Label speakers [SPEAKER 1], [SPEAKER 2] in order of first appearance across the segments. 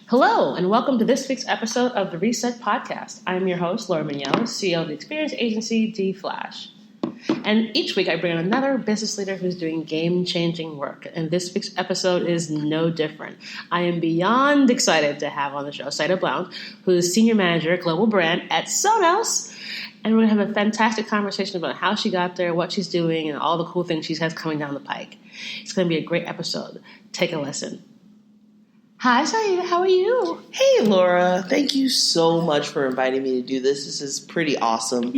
[SPEAKER 1] Hello, and welcome to this week's episode of the Reset Podcast. I'm your host, Laura Mignot, CEO of the experience agency D-Flash. And each week I bring on another business leader who's doing game-changing work. And this week's episode is no different. I am beyond excited to have on the show Saidah Blount, who is Senior Manager, Global Brand at Sonos. And we're going to have a fantastic conversation about how she got there, what she's doing, and all the cool things she has coming down the pike. It's going to be a great episode. Take a listen. Hi, Saidah. How are you?
[SPEAKER 2] Hey, Laura. Thank you so much for inviting me to do this. This is pretty awesome.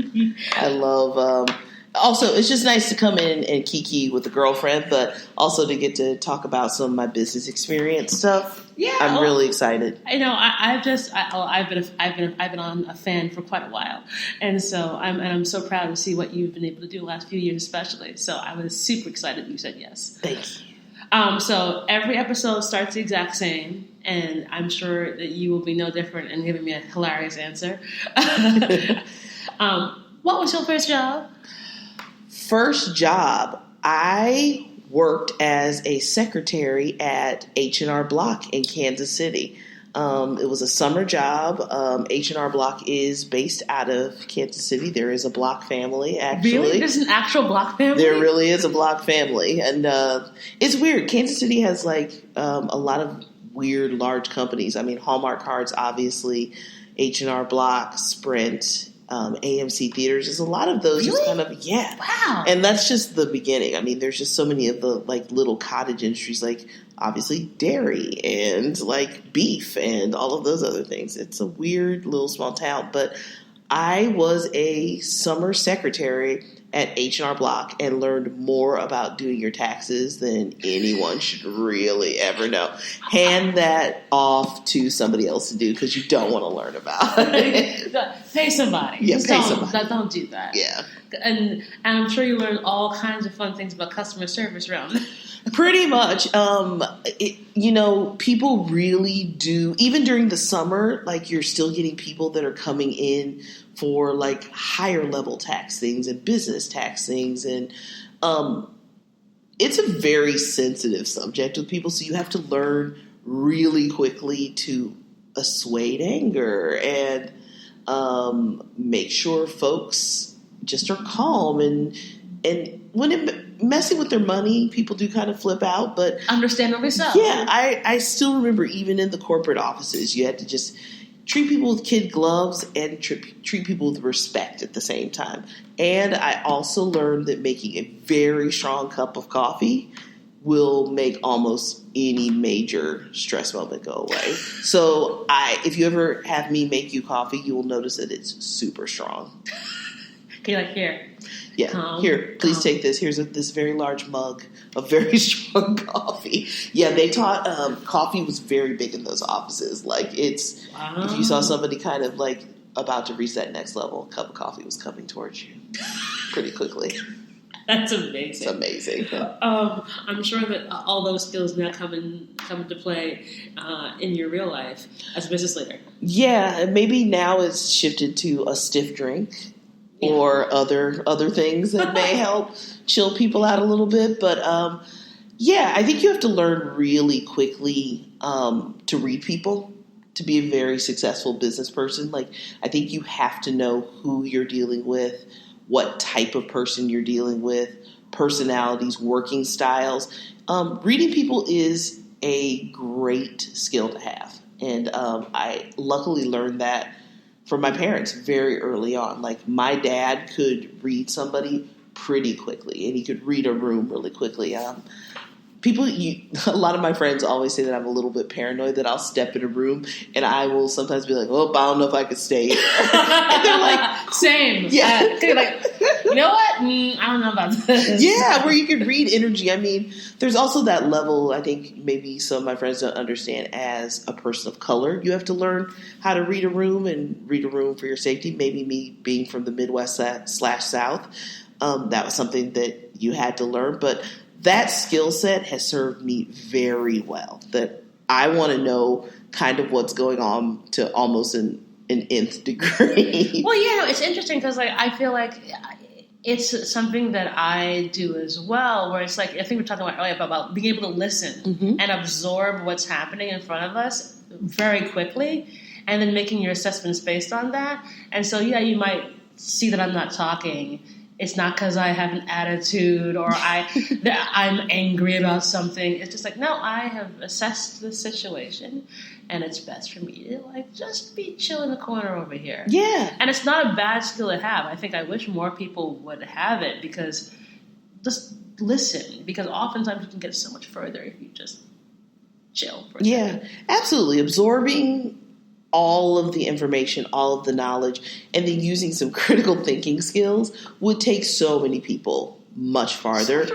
[SPEAKER 2] I love... Also, it's just nice to come in and kiki with a girlfriend, but also to get to talk about some of my business experience stuff.
[SPEAKER 1] Yeah,
[SPEAKER 2] I'm really excited.
[SPEAKER 1] I know. I've been on a fan for quite a while, and so I'm so proud to see what you've been able to do the last few years, especially. So I was super excited that you said yes.
[SPEAKER 2] Thank you.
[SPEAKER 1] So every episode starts the exact same, and I'm sure that you will be no different in giving me a hilarious answer. What was your first job?
[SPEAKER 2] First job, I worked as a secretary at H&R Block in Kansas City. It was a summer job. H&R Block is based out of Kansas City. There is a Block family, actually.
[SPEAKER 1] Really? There's an actual Block family?
[SPEAKER 2] There really is a Block family. And it's weird. Kansas City has a lot of weird large companies. I mean, Hallmark Cards, obviously, H&R Block, Sprint, AMC Theaters. There's a lot of those.
[SPEAKER 1] Really?
[SPEAKER 2] Just kind of, yeah.
[SPEAKER 1] Wow.
[SPEAKER 2] And that's just the beginning. I mean, there's just so many of the little cottage industries, obviously dairy and beef and all of those other things. It's a weird little small town. But I was a summer secretary at H&R Block and learned more about doing your taxes than anyone should really ever know. Hand that off to somebody else to do because you don't want to learn about it.
[SPEAKER 1] Pay somebody.
[SPEAKER 2] Yeah, pay somebody.
[SPEAKER 1] Don't do that.
[SPEAKER 2] Yeah.
[SPEAKER 1] And I'm sure you learned all kinds of fun things about customer service around it.
[SPEAKER 2] Pretty much. People really do, even during the summer, you're still getting people that are coming in for higher level tax things and business tax things. And it's a very sensitive subject with people. So you have to learn really quickly to assuage anger and make sure folks just are calm. And when messing with their money, people do kind of flip out, but
[SPEAKER 1] understandably so.
[SPEAKER 2] Yeah, I still remember even in the corporate offices, you had to just treat people with kid gloves and treat people with respect at the same time. And I also learned that making a very strong cup of coffee will make almost any major stress moment go away. So if you ever have me make you coffee, you will notice that it's super strong.
[SPEAKER 1] Okay, here.
[SPEAKER 2] Yeah, here, please take this. Here's this very large mug of very strong coffee. Yeah, they taught coffee was very big in those offices. If you saw somebody kind of about to reach that next level, a cup of coffee was coming towards you pretty quickly.
[SPEAKER 1] That's amazing.
[SPEAKER 2] It's amazing.
[SPEAKER 1] I'm sure that all those skills now come into play in your real life as a business leader. Yeah,
[SPEAKER 2] maybe now it's shifted to a stiff drink. Yeah. Or other things that may help chill people out a little bit. But, I think you have to learn really quickly to read people to be a very successful business person. I think you have to know who you're dealing with, what type of person you're dealing with, personalities, working styles. Reading people is a great skill to have. And I luckily learned that from my parents very early on. My dad could read somebody pretty quickly, and he could read a room really quickly. A lot of my friends always say that I'm a little bit paranoid, that I'll step in a room and I will sometimes be like, oh, I don't know if I could stay here. And they're like,
[SPEAKER 1] same.
[SPEAKER 2] Yeah.
[SPEAKER 1] You know what? I don't know about this.
[SPEAKER 2] Yeah, where you can read energy. I mean, there's also that level, I think maybe some of my friends don't understand, as a person of color. You have to learn how to read a room and read a room for your safety. Maybe me being from the Midwest/South, that was something that you had to learn. But that skill set has served me very well, that I want to know kind of what's going on to almost an nth degree.
[SPEAKER 1] Well, it's interesting because I feel like It's something that I do as well, where it's like, I think we were talking about earlier about being able to listen and absorb what's happening in front of us very quickly, and then making your assessments based on that. And so, yeah, you might see that I'm not talking. It's not because I have an attitude or that I'm angry about something. It's just like, no, I have assessed the situation, and it's best for me to like just be chill in the corner over here.
[SPEAKER 2] Yeah.
[SPEAKER 1] And it's not a bad skill to have. I think I wish more people would have it, because just listen, because oftentimes you can get so much further if you just chill for a second.
[SPEAKER 2] Absolutely. Absorbing all of the information, all of the knowledge, and then using some critical thinking skills would take so many people much farther.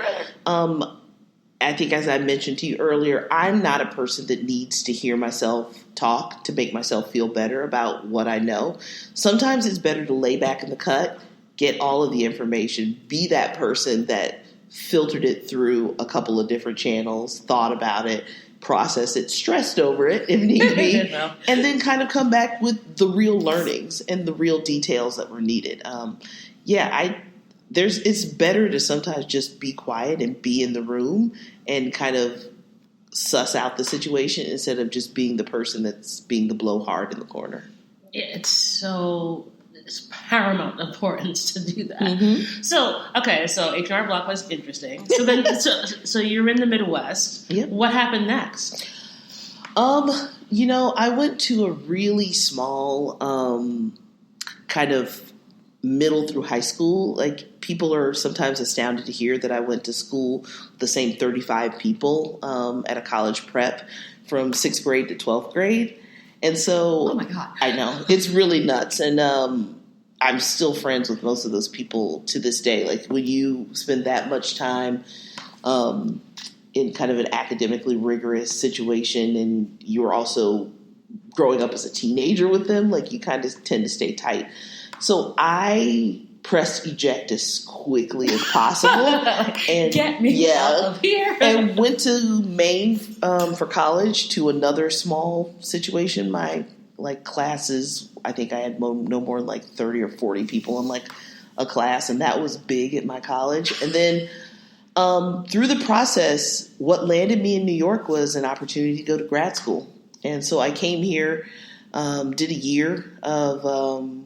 [SPEAKER 2] I think, as I mentioned to you earlier, I'm not a person that needs to hear myself talk to make myself feel better about what I know. Sometimes it's better to lay back in the cut, get all of the information, be that person that filtered it through a couple of different channels, thought about it, processed it, stressed over it if need be, and then kind of come back with the real learnings and the real details that were needed. It's better to sometimes just be quiet and be in the room and kind of suss out the situation instead of just being the person that's being the blowhard in the corner.
[SPEAKER 1] It's paramount importance to do that. So H&R Block was interesting. So then, so you're in the Midwest.
[SPEAKER 2] Yep.
[SPEAKER 1] What happened next?
[SPEAKER 2] I went to a really small, kind of middle through high school. Like, people are sometimes astounded to hear that I went to school with the same 35 people at a college prep from 6th grade to 12th grade. And so,
[SPEAKER 1] oh my God,
[SPEAKER 2] I know, it's really nuts. And I'm still friends with most of those people to this day. Like, when you spend that much time in kind of an academically rigorous situation, and you're also growing up as a teenager with them, like, you kind of tend to stay tight. So I pressed eject as quickly as possible. And
[SPEAKER 1] get me out of here.
[SPEAKER 2] And went to Maine for college, to another small situation. My classes, I think I had no more than 30 or 40 people in a class, and that was big at my college. And then through the process, what landed me in New York was an opportunity to go to grad school. And so I came here, did a year of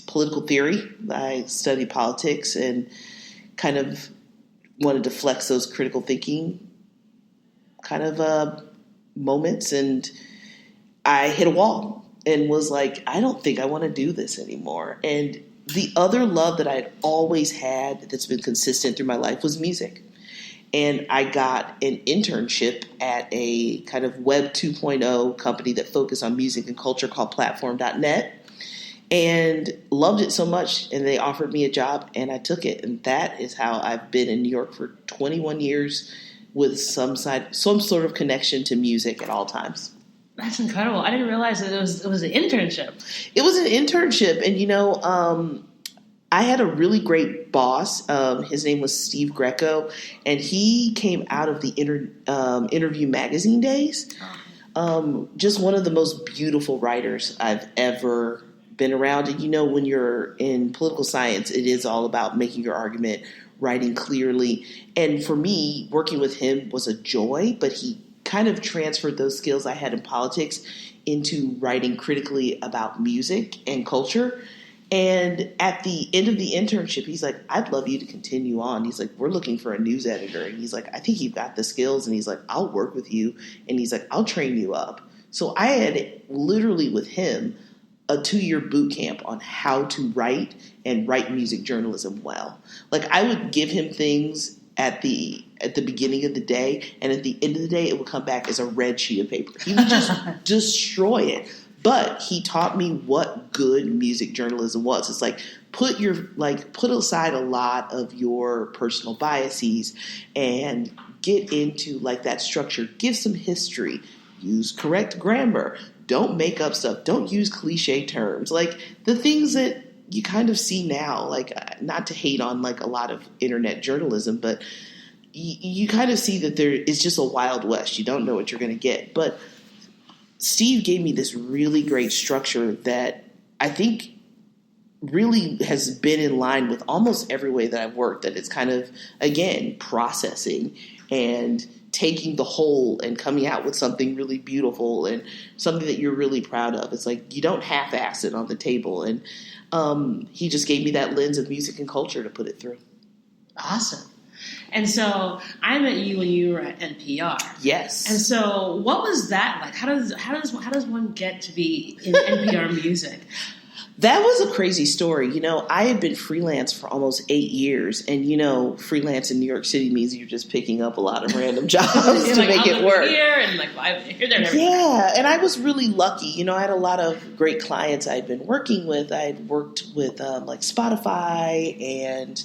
[SPEAKER 2] political theory. I studied politics and kind of wanted to flex those critical thinking kind of moments. And I hit a wall and was like, I don't think I want to do this anymore. And the other love that I had always had that's been consistent through my life was music. And I got an internship at a kind of Web 2.0 company that focused on music and culture called Platform.net. And loved it so much, and they offered me a job, and I took it. And that is how I've been in New York for 21 years, with some sort of connection to music at all times.
[SPEAKER 1] That's incredible. I didn't realize that it was an internship.
[SPEAKER 2] It was an internship, and I had a really great boss. His name was Steve Greco, and he came out of the Interview magazine days. Just one of the most beautiful writers I've ever been around. And when you're in political science, it is all about making your argument, writing clearly. And for me, working with him was a joy, but he kind of transferred those skills I had in politics into writing critically about music and culture. And at the end of the internship, he's like, I'd love you to continue on. He's like, we're looking for a news editor. And he's like, I think you've got the skills. And he's like, I'll work with you. And he's like, I'll train you up. So I had literally with him a 2-year boot camp on how to write and write music journalism well. I would give him things at the beginning of the day, and at the end of the day, it would come back as a red sheet of paper. He would just destroy it. But he taught me what good music journalism was. It's put aside a lot of your personal biases and get into that structure. Give some history. Use correct grammar. Don't make up stuff. Don't use cliche terms. The things that you kind of see now, not to hate on a lot of internet journalism, but you kind of see that there is just a Wild West. You don't know what you're going to get. But Steve gave me this really great structure that I think really has been in line with almost every way that I've worked, that it's kind of, again, processing and taking the whole and coming out with something really beautiful and something that you're really proud of. It's like you don't half-ass it on the table. And he just gave me that lens of music and culture to put it through.
[SPEAKER 1] Awesome. And so I met you when you were at NPR.
[SPEAKER 2] Yes.
[SPEAKER 1] And so what was that like? How does one get to be in NPR music?
[SPEAKER 2] That was a crazy story. You know, I had been freelance for almost 8 years. And, you know, freelance in New York City means you're just picking up a lot of random jobs to make it work.
[SPEAKER 1] Here and like, here, there, and everywhere.
[SPEAKER 2] Yeah. And I was really lucky. You know, I had a lot of great clients I'd been working with. I'd worked with like Spotify and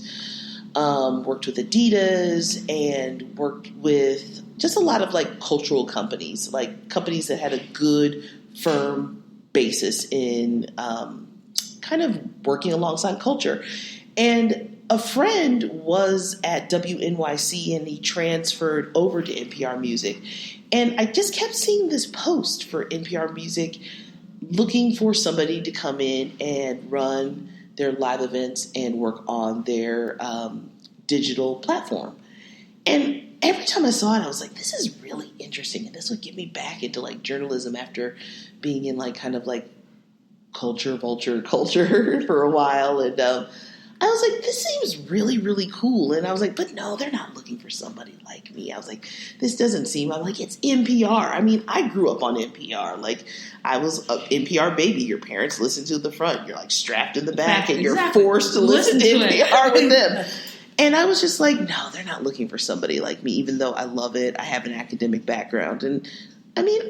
[SPEAKER 2] worked with Adidas and worked with just a lot of like cultural companies, like companies that had a good, firm basis in kind of working alongside culture. And a friend was at WNYC and he transferred over to NPR Music. And I just kept seeing this post for NPR Music looking for somebody to come in and run their live events and work on their digital platform. And every time I saw it, I was like, this is really interesting. And this would get me back into like journalism after being in like kind of like culture for a while. And I was like, this seems really, really cool. And I was like, but no, they're not looking for somebody like me. I was like, this doesn't seem, I'm like, it's NPR. I mean, I grew up on NPR. Like, I was an NPR baby. Your parents listen to the front. You're like strapped in the back and you're forced to listen to NPR with them. And I was just like, no, they're not looking for somebody like me, even though I love it. I have an academic background. And I mean,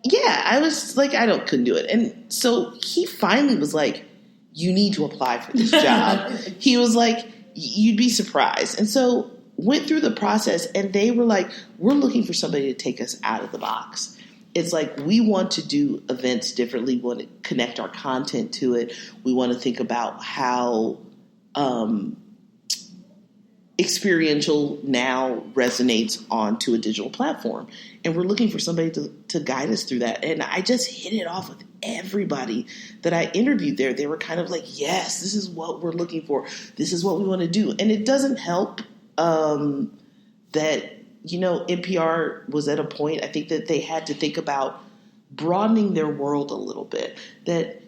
[SPEAKER 2] yeah, I was like, couldn't do it. And so he finally was like, you need to apply for this job. He was like, you'd be surprised. And so went through the process and they were like, we're looking for somebody to take us out of the box. It's like, we want to do events differently. We want to connect our content to it. We want to think about how experiential now resonates onto a digital platform. And we're looking for somebody to guide us through that. And I just hit it off with everybody that I interviewed there. They were kind of like, yes, this is what we're looking for. This is what we want to do. And it doesn't help that, you know, NPR was at a point, I think that they had to think about broadening their world a little bit. That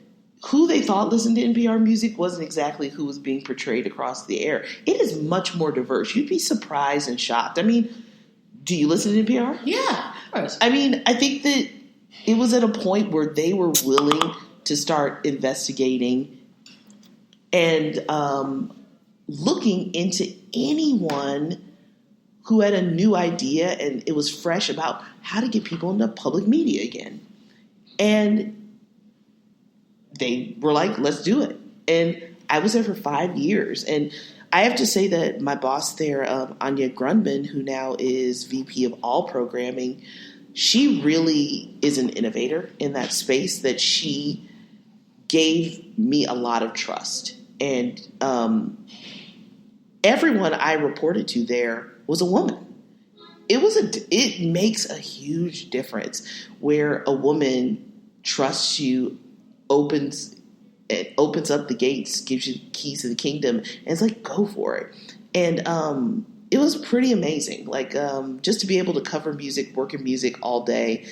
[SPEAKER 2] who they thought listened to NPR music wasn't exactly who was being portrayed across the air. It is much more diverse. You'd be surprised and shocked. I mean, do you listen to NPR?
[SPEAKER 1] Yeah, of course.
[SPEAKER 2] I mean, I think that it was at a point where they were willing to start investigating and looking into anyone who had a new idea and it was fresh about how to get people into public media again. And they were like, let's do it. And I was there for 5 years. And I have to say that my boss there, Anya Grundman, who now is VP of all programming, she really is an innovator in that space, that she gave me a lot of trust. And everyone I reported to there was a woman. It makes a huge difference where a woman trusts you, opens up the gates, gives you keys to the kingdom, and it's like, go for it. And it was pretty amazing. Like, just to be able to cover music, work in music all day,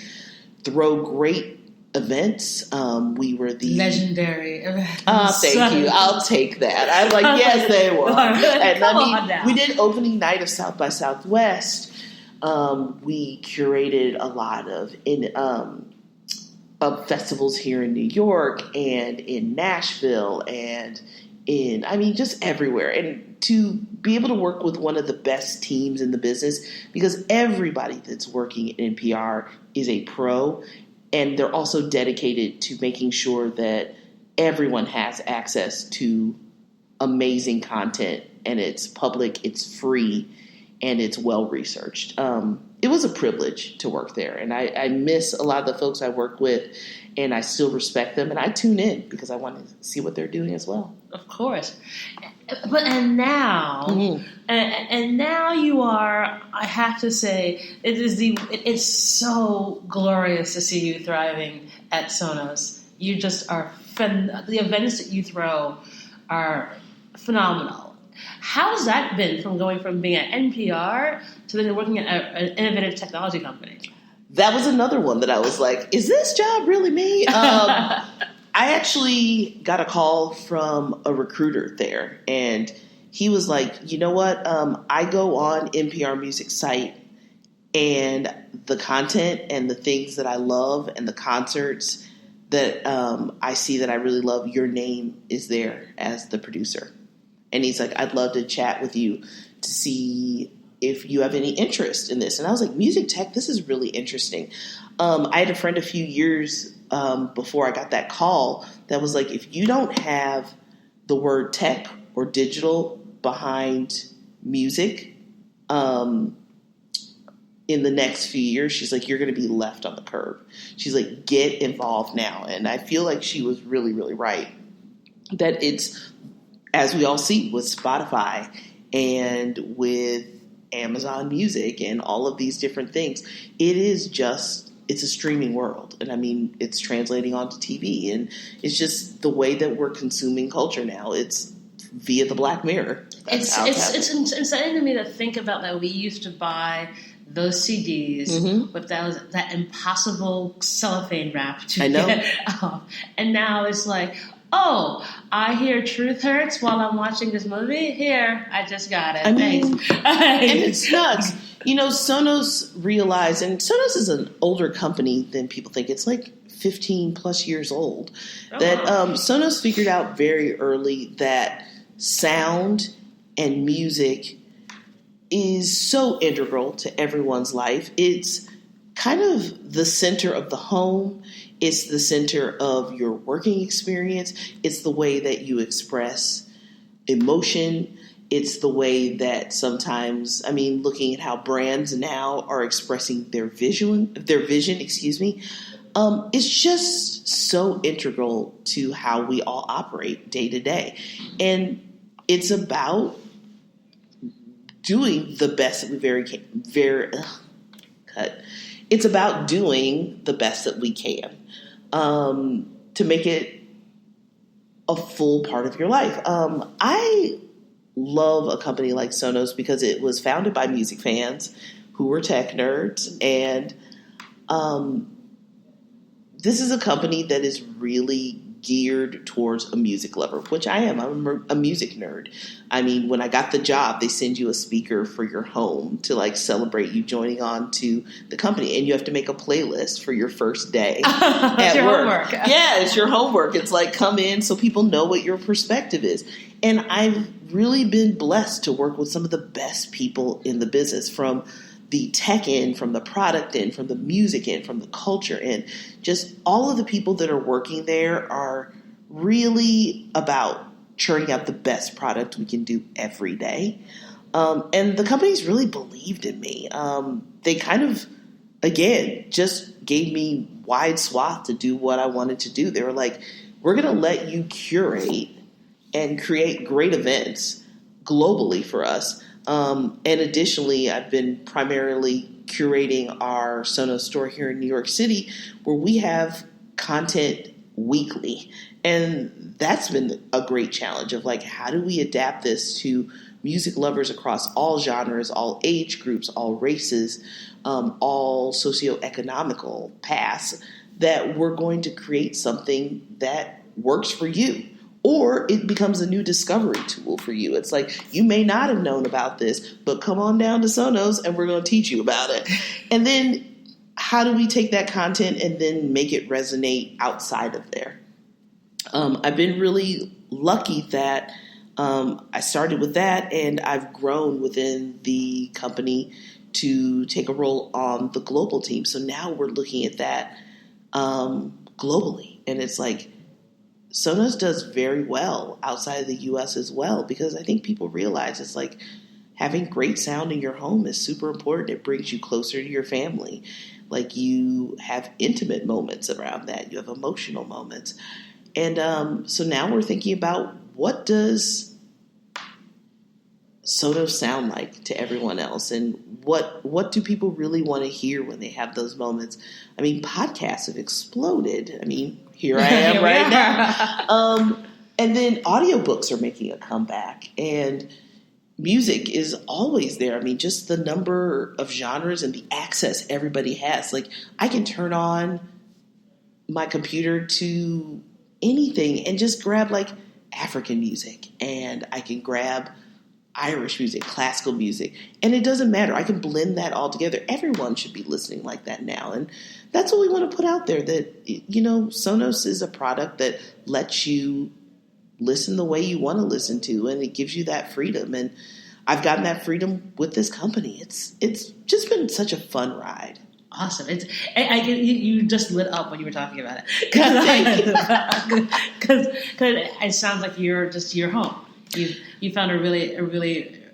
[SPEAKER 2] throw great events. We were the
[SPEAKER 1] legendary events.
[SPEAKER 2] Thank you. I'll take that. I'm like, yes, they were. And I mean, we did opening night of South by Southwest. We curated a lot of festivals here in New York and in Nashville and just everywhere. And to be able to work with one of the best teams in the business, because everybody that's working at NPR is a pro, and they're also dedicated to making sure that everyone has access to amazing content, and it's public, it's free, and it's well-researched. It was a privilege to work there, and I miss a lot of the folks I work with, and I still respect them, and I tune in because I want to see what they're doing as well.
[SPEAKER 1] Of course. And now you are, I have to say, it's so glorious to see you thriving at Sonos. You just are the events that you throw are phenomenal. How's that been from going from being at NPR to then working at an innovative technology company?
[SPEAKER 2] That was another one that I was like, is this job really me? I actually got a call from a recruiter there, and he was like, you know what? I go on NPR Music site, and the content and the things that I love and the concerts that I see that I really love, your name is there as the producer. And he's like, I'd love to chat with you to see if you have any interest in this. And I was like, music tech, this is really interesting. I had a friend a few years before I got that call that was like, if you don't have the word tech or digital behind music in the next few years, she's like, you're going to be left on the curb. She's like, get involved now. And I feel like she was really, really right. That it's, as we all see with Spotify and with Amazon Music and all of these different things, it's a streaming world. And I mean, it's translating onto TV, and it's just the way that we're consuming culture now. It's via the Black Mirror.
[SPEAKER 1] It's insane to me to think about that we used to buy those CDs with that impossible cellophane wrap to get off. And now it's like, oh, I hear Truth Hurts while I'm watching this movie. Here, I just got it.
[SPEAKER 2] I mean, and it's nuts. You know, Sonos realized, and Sonos is an older company than people think. It's like 15 plus years old. That Sonos figured out very early that sound and music is so integral to everyone's life. It's kind of the center of the home. It's the center of your working experience. It's the way that you express emotion. It's the way that sometimes, I mean, looking at how brands now are expressing their vision, it's just so integral to how we all operate day to day. And it's about doing the best that we It's about doing the best that we can to make it a full part of your life. I love a company like Sonos because it was founded by music fans who were tech nerds, and this is a company that is really geared towards a music lover, which I am. I'm a music nerd. I mean, when I got the job, they send you a speaker for your home to like celebrate you joining on to the company, and you have to make a playlist for your first day at
[SPEAKER 1] your
[SPEAKER 2] work.
[SPEAKER 1] Homework.
[SPEAKER 2] Yeah, it's your homework. It's like, come in so people know what your perspective is. And I've really been blessed to work with some of the best people in the business, from the tech end, from the product end, from the music end, from the culture end. Just all of the people that are working there are really about churning out the best product we can do every day. And the company's really believed in me. They kind of, again, just gave me wide swath to do what I wanted to do. They were like, we're going to let you curate and create great events globally for us. And additionally, I've been primarily curating our Sonos store here in New York City, where we have content weekly. And that's been a great challenge of like, how do we adapt this to music lovers across all genres, all age groups, all races, all socioeconomical paths, that we're going to create something that works for you. Or it becomes a new discovery tool for you. It's like, you may not have known about this, but come on down to Sonos and we're going to teach you about it. And then how do we take that content and then make it resonate outside of there? I've been really lucky that I started with that, and I've grown within the company to take a role on the global team. So now we're looking at that globally. And it's like, Sonos does very well outside of the U.S. as well, because I think people realize it's like having great sound in your home is super important. It brings you closer to your family. Like, you have intimate moments around that. You have emotional moments. And so now we're thinking about, what does Sonos sound like to everyone else, and what do people really want to hear when they have those moments? I mean, podcasts have exploded. I mean, here I am right now. And then audiobooks are making a comeback, and music is always there. I mean, just the number of genres and the access everybody has. Like, I can turn on my computer to anything and just grab like African music, and I can grab Irish music, classical music, and it doesn't matter. I can blend that all together. Everyone should be listening like that now, and that's what we want to put out there, that, you know, Sonos is a product that lets you listen the way you want to listen to, and it gives you that freedom. And I've gotten that freedom with this company. It's just been such a fun ride.
[SPEAKER 1] Awesome! You just lit up when you were talking about it, because it sounds like you're home. You found a really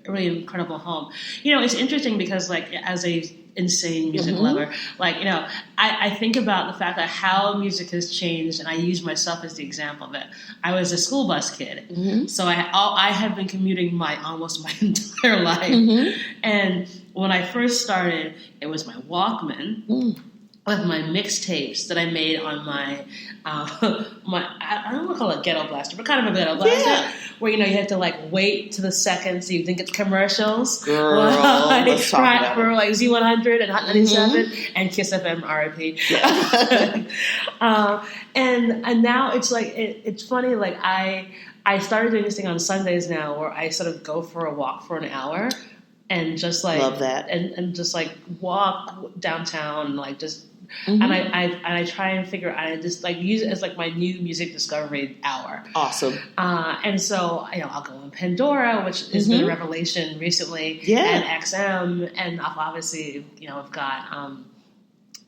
[SPEAKER 1] incredible home. You know, it's interesting because, like, as a insane music lover, like, you know, I think about the fact that how music has changed, and I use myself as the example that I was a school bus kid, so I have been commuting almost my entire life, and when I first started, it was my Walkman with my mixtapes that I made on my I don't want to call it ghetto blaster, but kind of a ghetto blaster, where, you know, you have to like wait to the second so you think it's commercials.
[SPEAKER 2] Girl, let's talk about it.
[SPEAKER 1] For like Z100 and Hot 97 and Kiss FM RIP. And now it's like it's funny. Like I started doing this thing on Sundays now, where I sort of go for a walk for an hour. And just like
[SPEAKER 2] love that,
[SPEAKER 1] and just like walk downtown, and like just and I try and figure out, I just like use it as like my new music discovery hour.
[SPEAKER 2] Awesome.
[SPEAKER 1] And so, you know, I'll go on Pandora, which has been a revelation recently, and XM, and obviously, you know, I've got on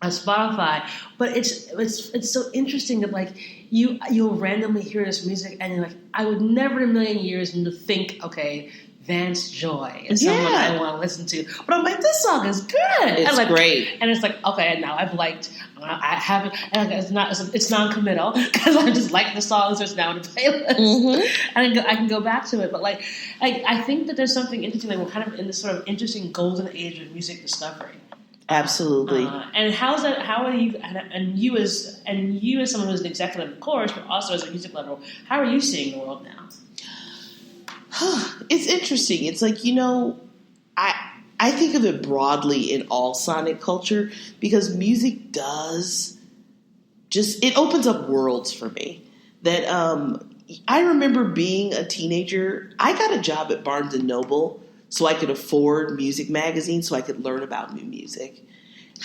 [SPEAKER 1] Spotify. But it's so interesting that like you'll randomly hear this music, and you're like, I would never in a million years think, okay, Vance Joy is someone I want to listen to. But I'm like, this song is good.
[SPEAKER 2] It's
[SPEAKER 1] like,
[SPEAKER 2] great.
[SPEAKER 1] And it's like, okay, now I haven't, and it's non-committal, because I just like the songs that's now in the playlist. And I can go back to it. But like, I think that there's something interesting, like we're kind of in this sort of interesting golden age of music discovery.
[SPEAKER 2] Absolutely.
[SPEAKER 1] And how are you, and you as someone who's an executive, of course, but also as a music lover, how are you seeing the world now?
[SPEAKER 2] It's interesting. It's like, you know, I think of it broadly in all sonic culture, because music does it opens up worlds for me. That I remember being a teenager, I got a job at Barnes & Noble so I could afford music magazines, so I could learn about new music.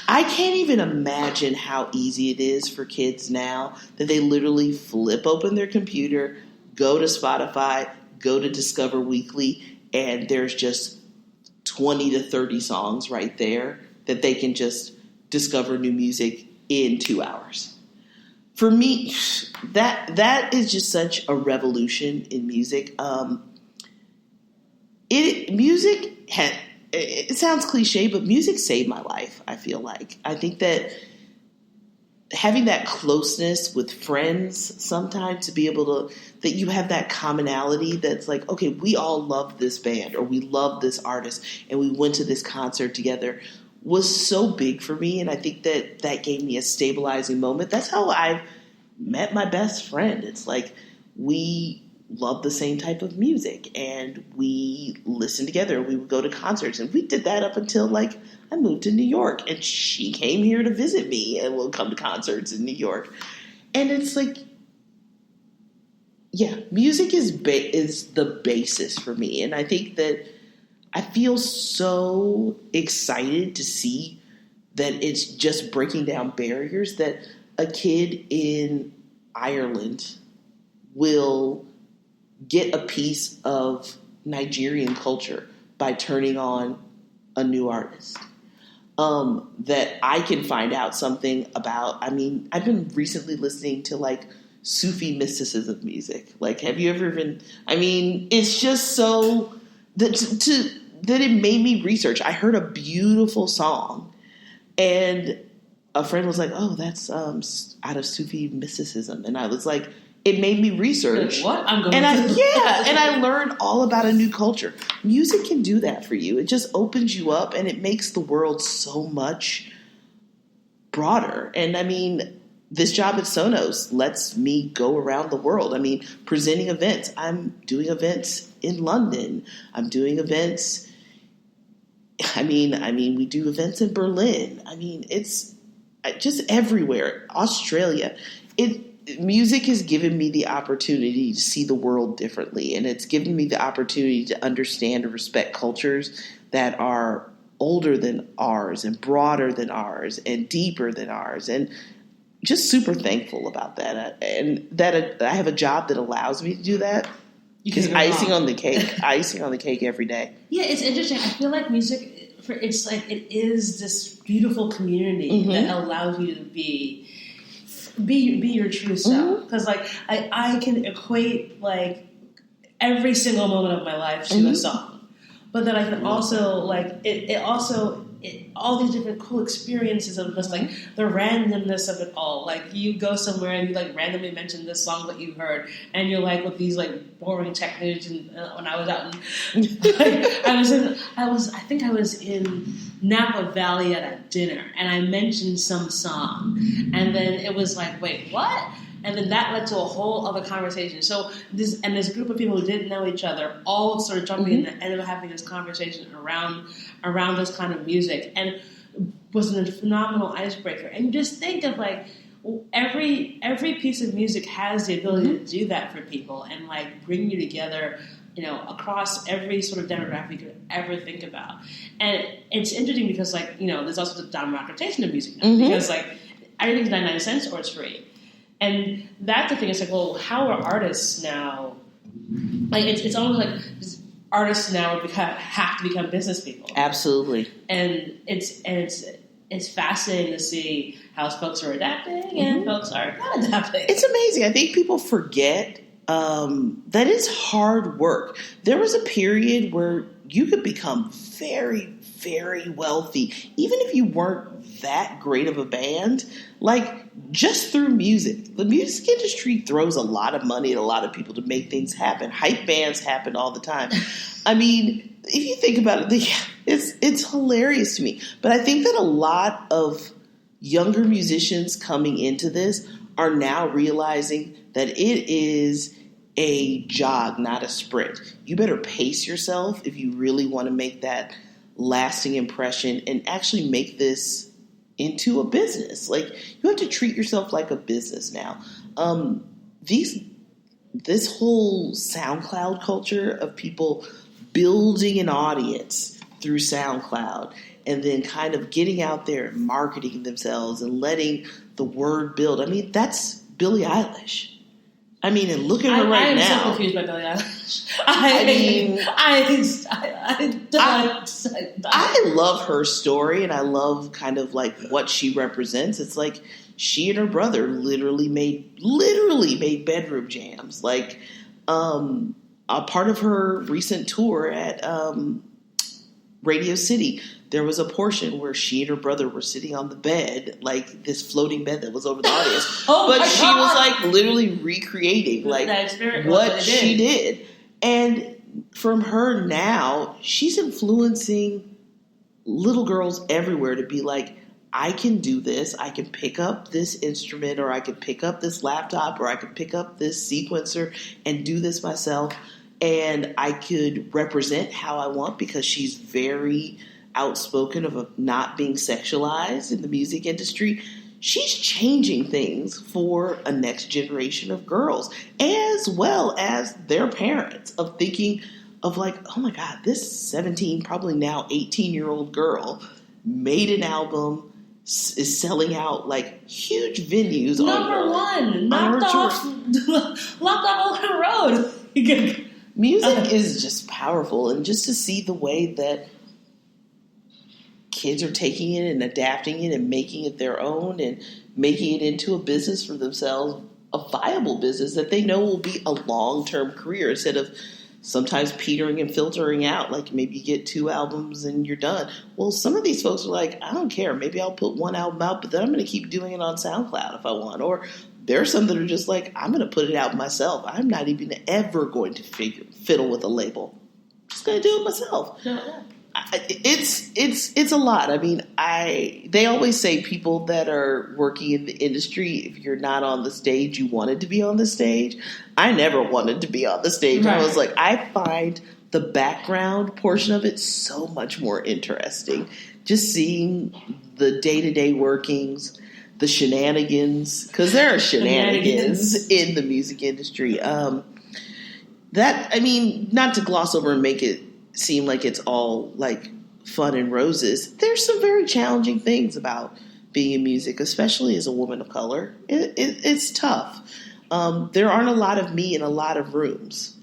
[SPEAKER 2] I can't even imagine how easy it is for kids now that they literally flip open their computer, go to Spotify, go to Discover Weekly, and there's just 20 to 30 songs right there that they can just discover new music in 2 hours. For me, that is just such a revolution in music. It sounds cliche, but music saved my life, I feel like. I think that having that closeness with friends sometimes, to be able to, that you have that commonality that's like, okay, we all love this band or we love this artist and we went to this concert together, was so big for me. And I think that gave me a stabilizing moment. That's how I met my best friend. It's like we love the same type of music and we listen together. We would go to concerts, and we did that up until like I moved to New York, and she came here to visit me and we'll come to concerts in New York. And it's like, yeah, music is the basis for me. And I think that I feel so excited to see that it's just breaking down barriers, that a kid in Ireland will get a piece of Nigerian culture by turning on a new artist. That I can find out something about. I mean, I've been recently listening to like Sufi mysticism music. Like, have you ever been? I mean, it's just so that it made me research. I heard a beautiful song, and a friend was like, "Oh, that's out of Sufi mysticism," and I was like, it made me research.
[SPEAKER 1] What? I'm going
[SPEAKER 2] and
[SPEAKER 1] to
[SPEAKER 2] I learned all about a new culture. Music can do that for you. It just opens you up and it makes the world so much broader. And I mean, this job at Sonos lets me go around the world. I mean, presenting events. I'm doing events in London. I'm doing events. I mean, we do events in Berlin. I mean, it's just everywhere. Australia. Music has given me the opportunity to see the world differently, and it's given me the opportunity to understand and respect cultures that are older than ours and broader than ours and deeper than ours, and just super thankful about that. And that I have a job that allows me to do that. It's icing on the cake every day.
[SPEAKER 1] Yeah, it's interesting. I feel like music, it's like it is this beautiful community that allows you to be your true self. Because like I can equate like every single moment of my life to a song, but then I can also like all these different cool experiences of just like the randomness of it all. Like you go somewhere and you like randomly mention this song that you heard, and you're like with these like boring techniques. And when I was out, I think I was in Napa Valley at a dinner, and I mentioned some song, and then it was like, wait, what? And then that led to a whole other conversation. So this group of people who didn't know each other all sort of jumping in and ended up having this conversation around this kind of music, and was a phenomenal icebreaker. And you just think of like every piece of music has the ability to do that for people and like bring you together, you know, across every sort of demographic you could ever think about. And it's interesting because like, you know, there's also the democratization of music now because like everything's 99 cents or it's free. And that's the thing. It's like, well, how are artists now? Like, it's almost like artists now have to become business people.
[SPEAKER 2] Absolutely.
[SPEAKER 1] And it's fascinating to see how folks are adapting and folks are not adapting.
[SPEAKER 2] It's amazing. I think people forget that it's hard work. There was a period where you could become very, very wealthy, even if you weren't that great of a band, like just through music. The music industry throws a lot of money at a lot of people to make things happen. Hype bands happen all the time. I mean, if you think about it, it's hilarious to me. But I think that a lot of younger musicians coming into this are now realizing that it is a jog, not a sprint. You better pace yourself if you really want to make that lasting impression and actually make this into a business. Like, you have to treat yourself like a business now. This whole SoundCloud culture of people building an audience through SoundCloud and then kind of getting out there and marketing themselves and letting the word build. I mean, that's Billie Eilish. I mean, and look at her right now.
[SPEAKER 1] I am so confused by Billie Eilish.
[SPEAKER 2] I love her story, and I love kind of like what she represents. It's like she and her brother literally made bedroom jams. Like a part of her recent tour at Radio City, there was a portion where she and her brother were sitting on the bed, like this floating bed that was over the audience. She was like literally recreating like what she did. And from her now, she's influencing little girls everywhere to be like, I can do this. I can pick up this instrument, or I can pick up this laptop, or I can pick up this sequencer and do this myself. And I could represent how I want, because she's very outspoken of not being sexualized in the music industry. She's changing things for a next generation of girls, as well as their parents, of thinking of like, oh my God, this 17, probably now 18-year-old girl made an album, is selling out like huge venues.
[SPEAKER 1] Number one, knocked off Old Road.
[SPEAKER 2] Music is just powerful, and just to see the way that kids are taking it and adapting it and making it their own and making it into a business for themselves, a viable business that they know will be a long-term career, instead of sometimes petering and filtering out. Like, maybe you get 2 albums and you're done. Well, some of these folks are like, I don't care. Maybe I'll put 1 album out, but then I'm going to keep doing it on SoundCloud if I want. Or There are some that are just like, I'm going to put it out myself. I'm not even ever going to fiddle with a label. I'm just going to do it myself. It's a lot. I mean, they always say people that are working in the industry, if you're not on the stage, you wanted to be on the stage. I never wanted to be on the stage. Right. I was like, I find the background portion of it so much more interesting. Just seeing the day-to-day workings, the shenanigans, because there are shenanigans in the music industry. Not to gloss over and make it seem like it's all like fun and roses. There's some very challenging things about being in music, especially as a woman of color. It's tough. There aren't a lot of me in a lot of rooms.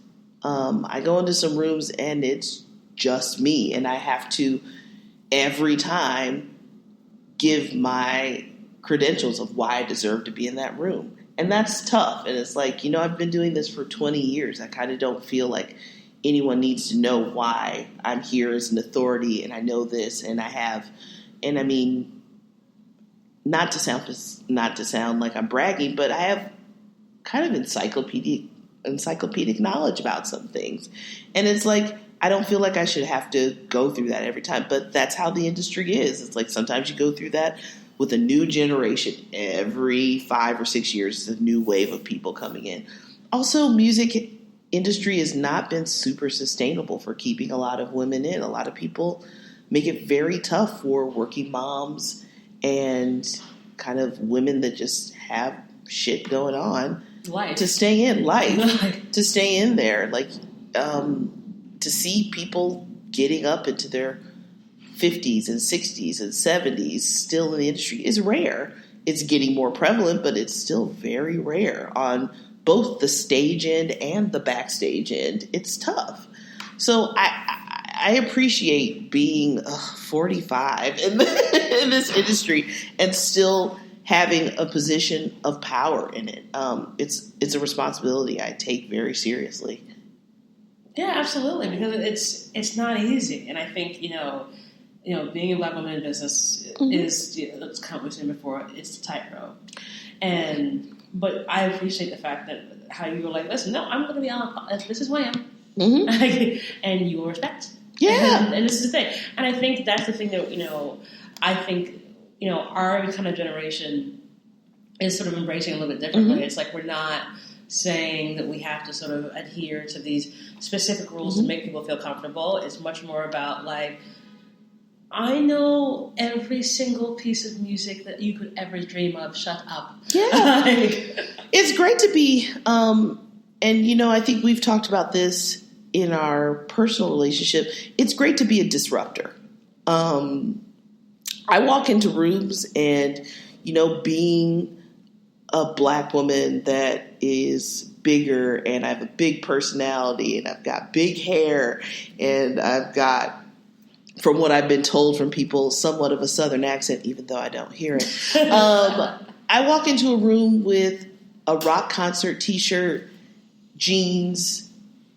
[SPEAKER 2] I go into some rooms and it's just me, and I have to every time give my credentials of why I deserve to be in that room. And that's tough. And it's like, I've been doing this for 20 years. I kind of don't feel like anyone needs to know why I'm here as an authority and I know this and I have. And I mean, not to sound like I'm bragging, but I have kind of encyclopedic knowledge about some things. And it's like, I don't feel like I should have to go through that every time, but that's how the industry is. It's like sometimes you go through that with a new generation. Every 5 or 6 years is a new wave of people coming in. Also, music industry has not been super sustainable for keeping a lot of women in. A lot of people make it very tough for working moms and kind of women that just have shit going on to stay in to stay in there. Like, to see people getting up into their 50s and 60s and 70s still in the industry is rare. It's getting more prevalent, but it's still very rare on both the stage end and the backstage end. It's tough. So I appreciate being 45 in this industry and still having a position of power in it. It's a responsibility I take very seriously.
[SPEAKER 1] Yeah, absolutely, because it's not easy, and I think being a Black woman in business is, it's kind of what we said before, it's a tightrope, but I appreciate the fact that how you were like, listen, no, I'm going to be on. This is who I am, and you will respect.
[SPEAKER 2] Yeah,
[SPEAKER 1] and this is the thing, and I think that's the thing that I think our kind of generation is sort of embracing a little bit differently. It's like we're not saying that we have to sort of adhere to these specific rules to make people feel comfortable. It's much more about like, I know every single piece of music that you could ever dream of. Shut up. Yeah.
[SPEAKER 2] It's great to be, and I think we've talked about this in our personal relationship. It's great to be a disruptor. I walk into rooms and, being a Black woman that is bigger and I have a big personality and I've got big hair and I've got, from what I've been told from people, somewhat of a Southern accent, even though I don't hear it. I walk into a room with a rock concert t-shirt, jeans,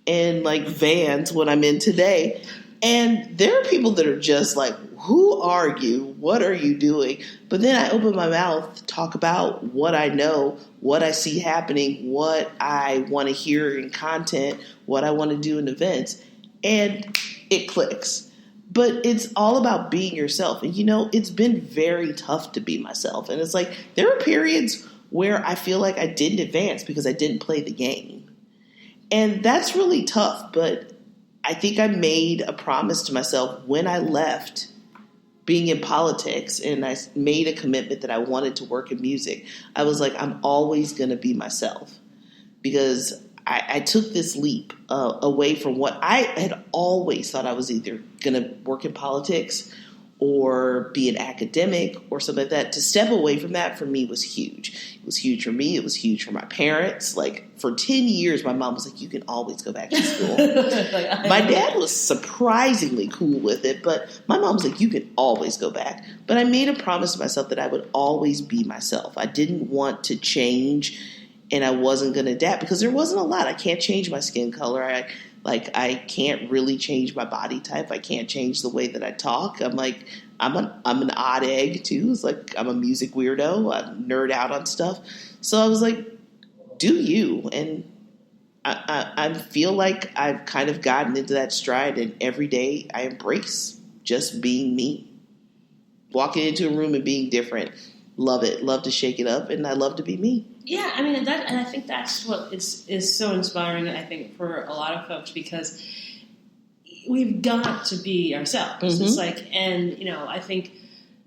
[SPEAKER 2] and like Vans when I'm in today. And there are people that are just like, who are you? What are you doing? But then I open my mouth to talk about what I know, what I see happening, what I want to hear in content, what I want to do in events. And it clicks. But it's all about being yourself. And, it's been very tough to be myself. And it's like there are periods where I feel like I didn't advance because I didn't play the game. And that's really tough. But I think I made a promise to myself when I left being in politics and I made a commitment that I wanted to work in music. I was like, I'm always going to be myself because I took this leap away from what I had always thought I was either going to work in politics or be an academic or something like that. To step away from that for me was huge. It was huge for me. It was huge for my parents. Like for 10 years, my mom was like, you can always go back to school. My dad was surprisingly cool with it, but my mom was like, you can always go back. But I made a promise to myself that I would always be myself. I didn't want to change and I wasn't going to adapt because there wasn't a lot. I can't change my skin color. I can't really change my body type. I can't change the way that I talk. I'm like, I'm an odd egg too. It's like I'm a music weirdo. I nerd out on stuff. So I was like, do you? And I feel like I've kind of gotten into that stride, and every day I embrace just being me. Walking into a room and being different. Love it. Love to shake it up, and I love to be me.
[SPEAKER 1] Yeah, I mean, and I think that's what is so inspiring, I think, for a lot of folks, because we've got to be ourselves. Mm-hmm. It's like, and, I think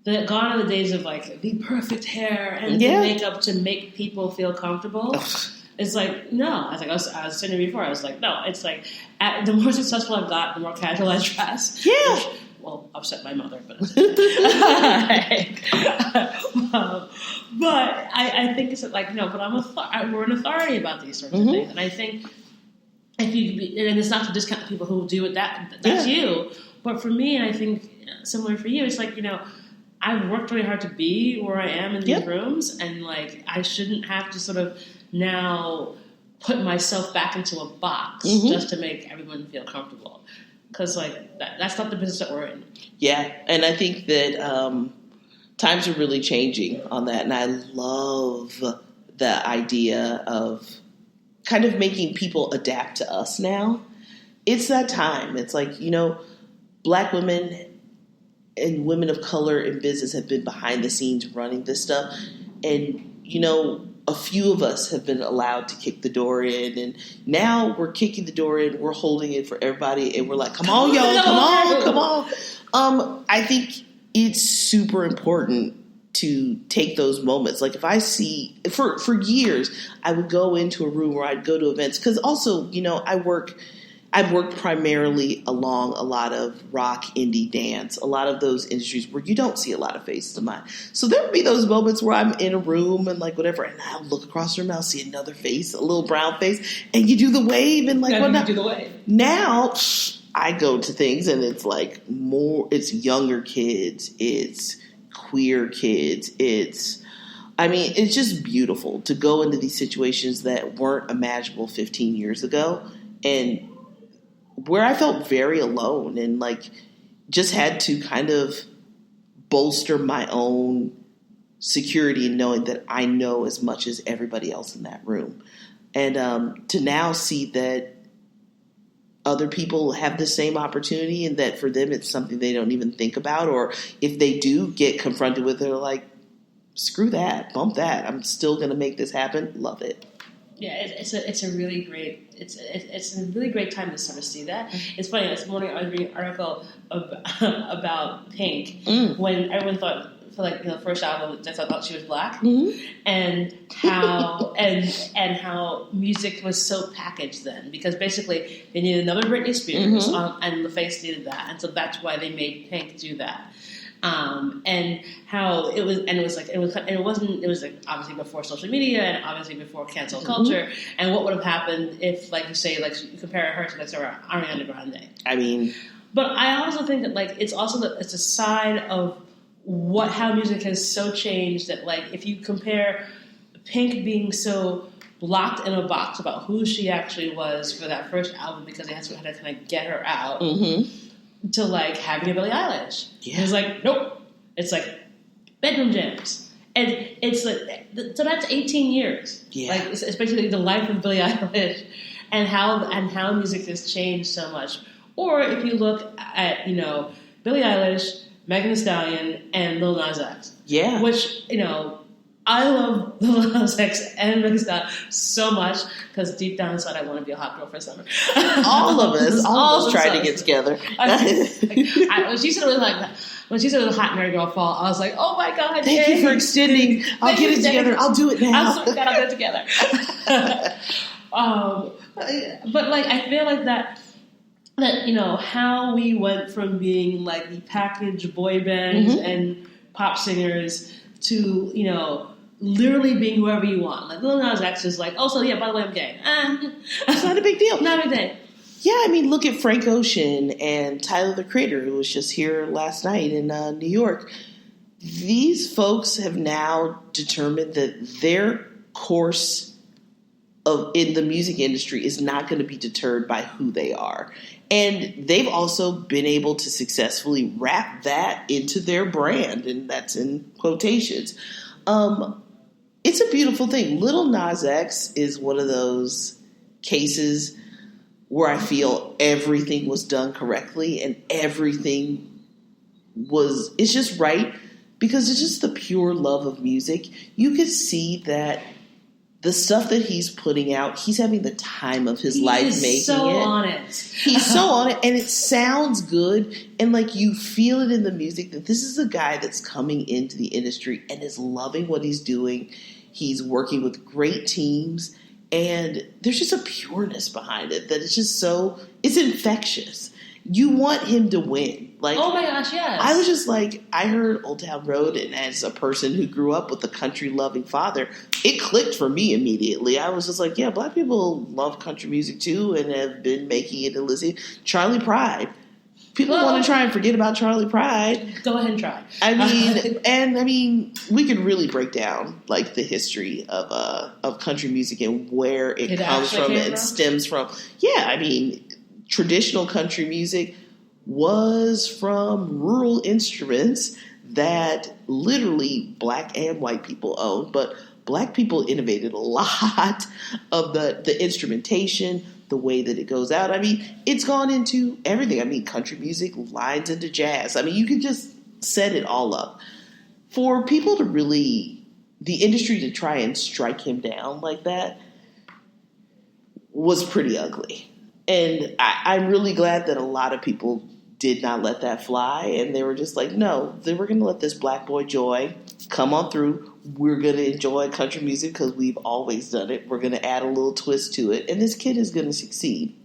[SPEAKER 1] that gone are the days of, like, the perfect hair and the makeup to make people feel comfortable. It's like, no. I was saying it before. I was like, no. It's like, the more successful I've got, the more casual I dress.
[SPEAKER 2] Yeah.
[SPEAKER 1] Which, well, upset my mother, but but I think it's like, no, but we're an authority about these sorts of things, and I think and it's not to discount people who do it. That's you, but for me, and I think similar for you, it's like, I've worked really hard to be where I am in these rooms, and like I shouldn't have to sort of now put myself back into a box just to make everyone feel comfortable. Because, like, that's not the business that we're in. Yeah,
[SPEAKER 2] and I think that times are really changing on that. And I love the idea of kind of making people adapt to us now. It's that time. It's like, Black women and women of color in business have been behind the scenes running this stuff. And, a few of us have been allowed to kick the door in, and now we're kicking the door in. We're holding it for everybody, and we're like, "Come on, y'all! Come on!" I think it's super important to take those moments. Like if I see, for years, I would go into a room where I'd go to events because also, I've worked primarily along a lot of rock, indie, dance, a lot of those industries where you don't see a lot of faces of mine. So there would be those moments where I'm in a room and like whatever, and I'll look across the room, I'll see another face, a little brown face, and you do the wave and like whatnot.
[SPEAKER 1] You do the wave.
[SPEAKER 2] Now I go to things and it's like it's younger kids, it's queer kids, it's just beautiful to go into these situations that weren't imaginable 15 years ago, and where I felt very alone and like just had to kind of bolster my own security in knowing that I know as much as everybody else in that room. And to now see that other people have the same opportunity and that for them it's something they don't even think about, or if they do get confronted with it, they're like, screw that, bump that. I'm still going to make this happen. Love it.
[SPEAKER 1] Yeah, it's a really great time to sort of see that. It's funny. This morning I was reading an article about Pink when everyone thought for like the first album they thought she was black, and how and how music was so packaged then because basically they needed another Britney Spears and the face needed that, and so that's why they made Pink do that. And how it was like obviously before social media and obviously before cancel culture. And what would have happened if, like you say, like you compare her to like Ariana Grande? But I also think that like it's a side of how music has so changed that like if you compare Pink being so locked in a box about who she actually was for that first album because they had to kind of get her out. To like having a Billie Eilish. Yeah. It's like, nope. It's like bedroom jams. And it's like, so that's 18 years. Yeah. Like, it's basically the life of Billie Eilish and how music has changed so much. Or if you look at, Billie Eilish, Megan Thee Stallion, and Lil Nas X. Yeah. Which, I love Lil Nas X and Megan Thee Stallion so much because deep down inside I want to be a hot girl for summer.
[SPEAKER 2] All of us tried to get together.
[SPEAKER 1] When she said it was a hot married girl fall, I was like, oh my God.
[SPEAKER 2] Thank you for extending. I'll get it together. I'll do it now.
[SPEAKER 1] I'll get it together. But like, I feel like that, how we went from being like the packaged boy bands and pop singers to, literally being whoever you want. Like Lil Nas X is like, oh, so yeah, by the way, I'm gay.
[SPEAKER 2] It's not a big deal.
[SPEAKER 1] Not a big deal.
[SPEAKER 2] Yeah, look at Frank Ocean and Tyler the Creator, who was just here last night in New York. These folks have now determined that their course in the music industry is not going to be deterred by who they are. And they've also been able to successfully wrap that into their brand, and that's in quotations. It's a beautiful thing. Lil Nas X is one of those cases where I feel everything was done correctly and everything it's just right, because it's just the pure love of music. You could see that the stuff that he's putting out, he's having the time of his life making it. He's so
[SPEAKER 1] on it.
[SPEAKER 2] He's so on it, and it sounds good, and like you feel it in the music that this is a guy that's coming into the industry and is loving what he's doing. He's working with great teams, and there's just a pureness behind it that it's just it's infectious. You want him to win. Like,
[SPEAKER 1] oh my gosh, yes.
[SPEAKER 2] I was just like, I heard Old Town Road, and as a person who grew up with a country-loving father, it clicked for me immediately. I was just like, yeah, black people love country music too and have been making it and listening. Charlie Pride. People want to try and forget about Charlie Pride.
[SPEAKER 1] Go ahead and try.
[SPEAKER 2] I mean, we could really break down like the history of country music and where it comes from and stems from. Yeah, I mean, traditional country music was from rural instruments that literally black and white people owned, but black people innovated a lot of the instrumentation, the way that it goes out. I mean, it's gone into everything. I mean, country music lines into jazz. I mean, you can just set it all up. For people to really, the industry to try and strike him down like that was pretty ugly. And I'm really glad that a lot of people did not let that fly. And they were just like, no, we're going to let this black boy Joy come on through. We're going to enjoy country music because we've always done it. We're going to add a little twist to it. And this kid is going to succeed.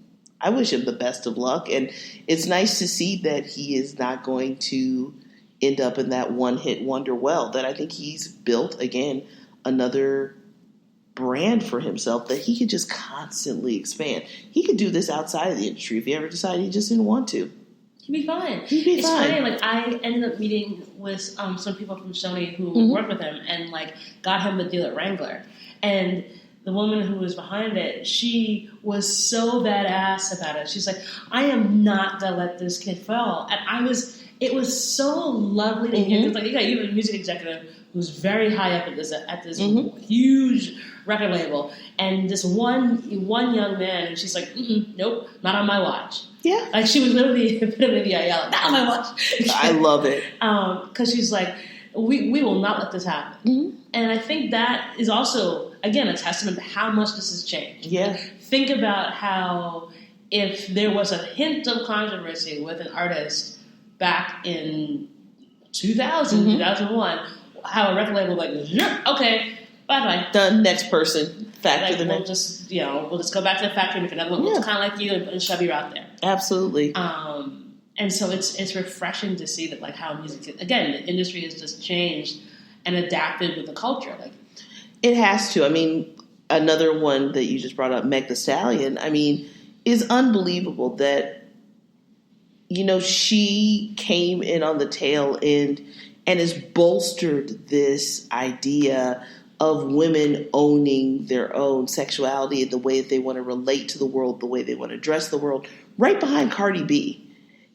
[SPEAKER 2] I wish him the best of luck. And it's nice to see that he is not going to end up in that one-hit wonder well, that I think he's built, again, another brand for himself that he could just constantly expand. He could do this outside of the industry if he ever decided he just didn't want to.
[SPEAKER 1] He'd be fine.
[SPEAKER 2] It's
[SPEAKER 1] funny, like I ended up meeting with some people from Sony who worked with him and like got him the deal at Wrangler. And the woman who was behind it, she was so badass about it. She's like, I am not gonna let this kid fall. And it was so lovely to hear. It's like you got a music executive who's very high up at this huge record label, and this one young man, and she's like, nope, not on my watch.
[SPEAKER 2] Yeah.
[SPEAKER 1] Like, she was literally the Ayala, not on my watch.
[SPEAKER 2] I love it.
[SPEAKER 1] Because she's like, we will not let this happen. Mm-hmm. And I think that is also, again, a testament to how much this has changed.
[SPEAKER 2] Yeah.
[SPEAKER 1] Think about how if there was a hint of controversy with an artist back in 2000, 2001, how a record label like, okay, bye-bye.
[SPEAKER 2] The next person. Factory.
[SPEAKER 1] Like, we'll just go back to the factory and make another one that's kind of like you and shove you out there.
[SPEAKER 2] Absolutely.
[SPEAKER 1] And so it's refreshing to see that, like, how music, again, the industry has just changed and adapted with the culture. Like,
[SPEAKER 2] it has to. I mean, another one that you just brought up, Meg Thee Stallion, I mean, is unbelievable that, she came in on the tail end and has bolstered this idea of women owning their own sexuality and the way that they want to relate to the world, the way they want to dress the world, right behind Cardi B.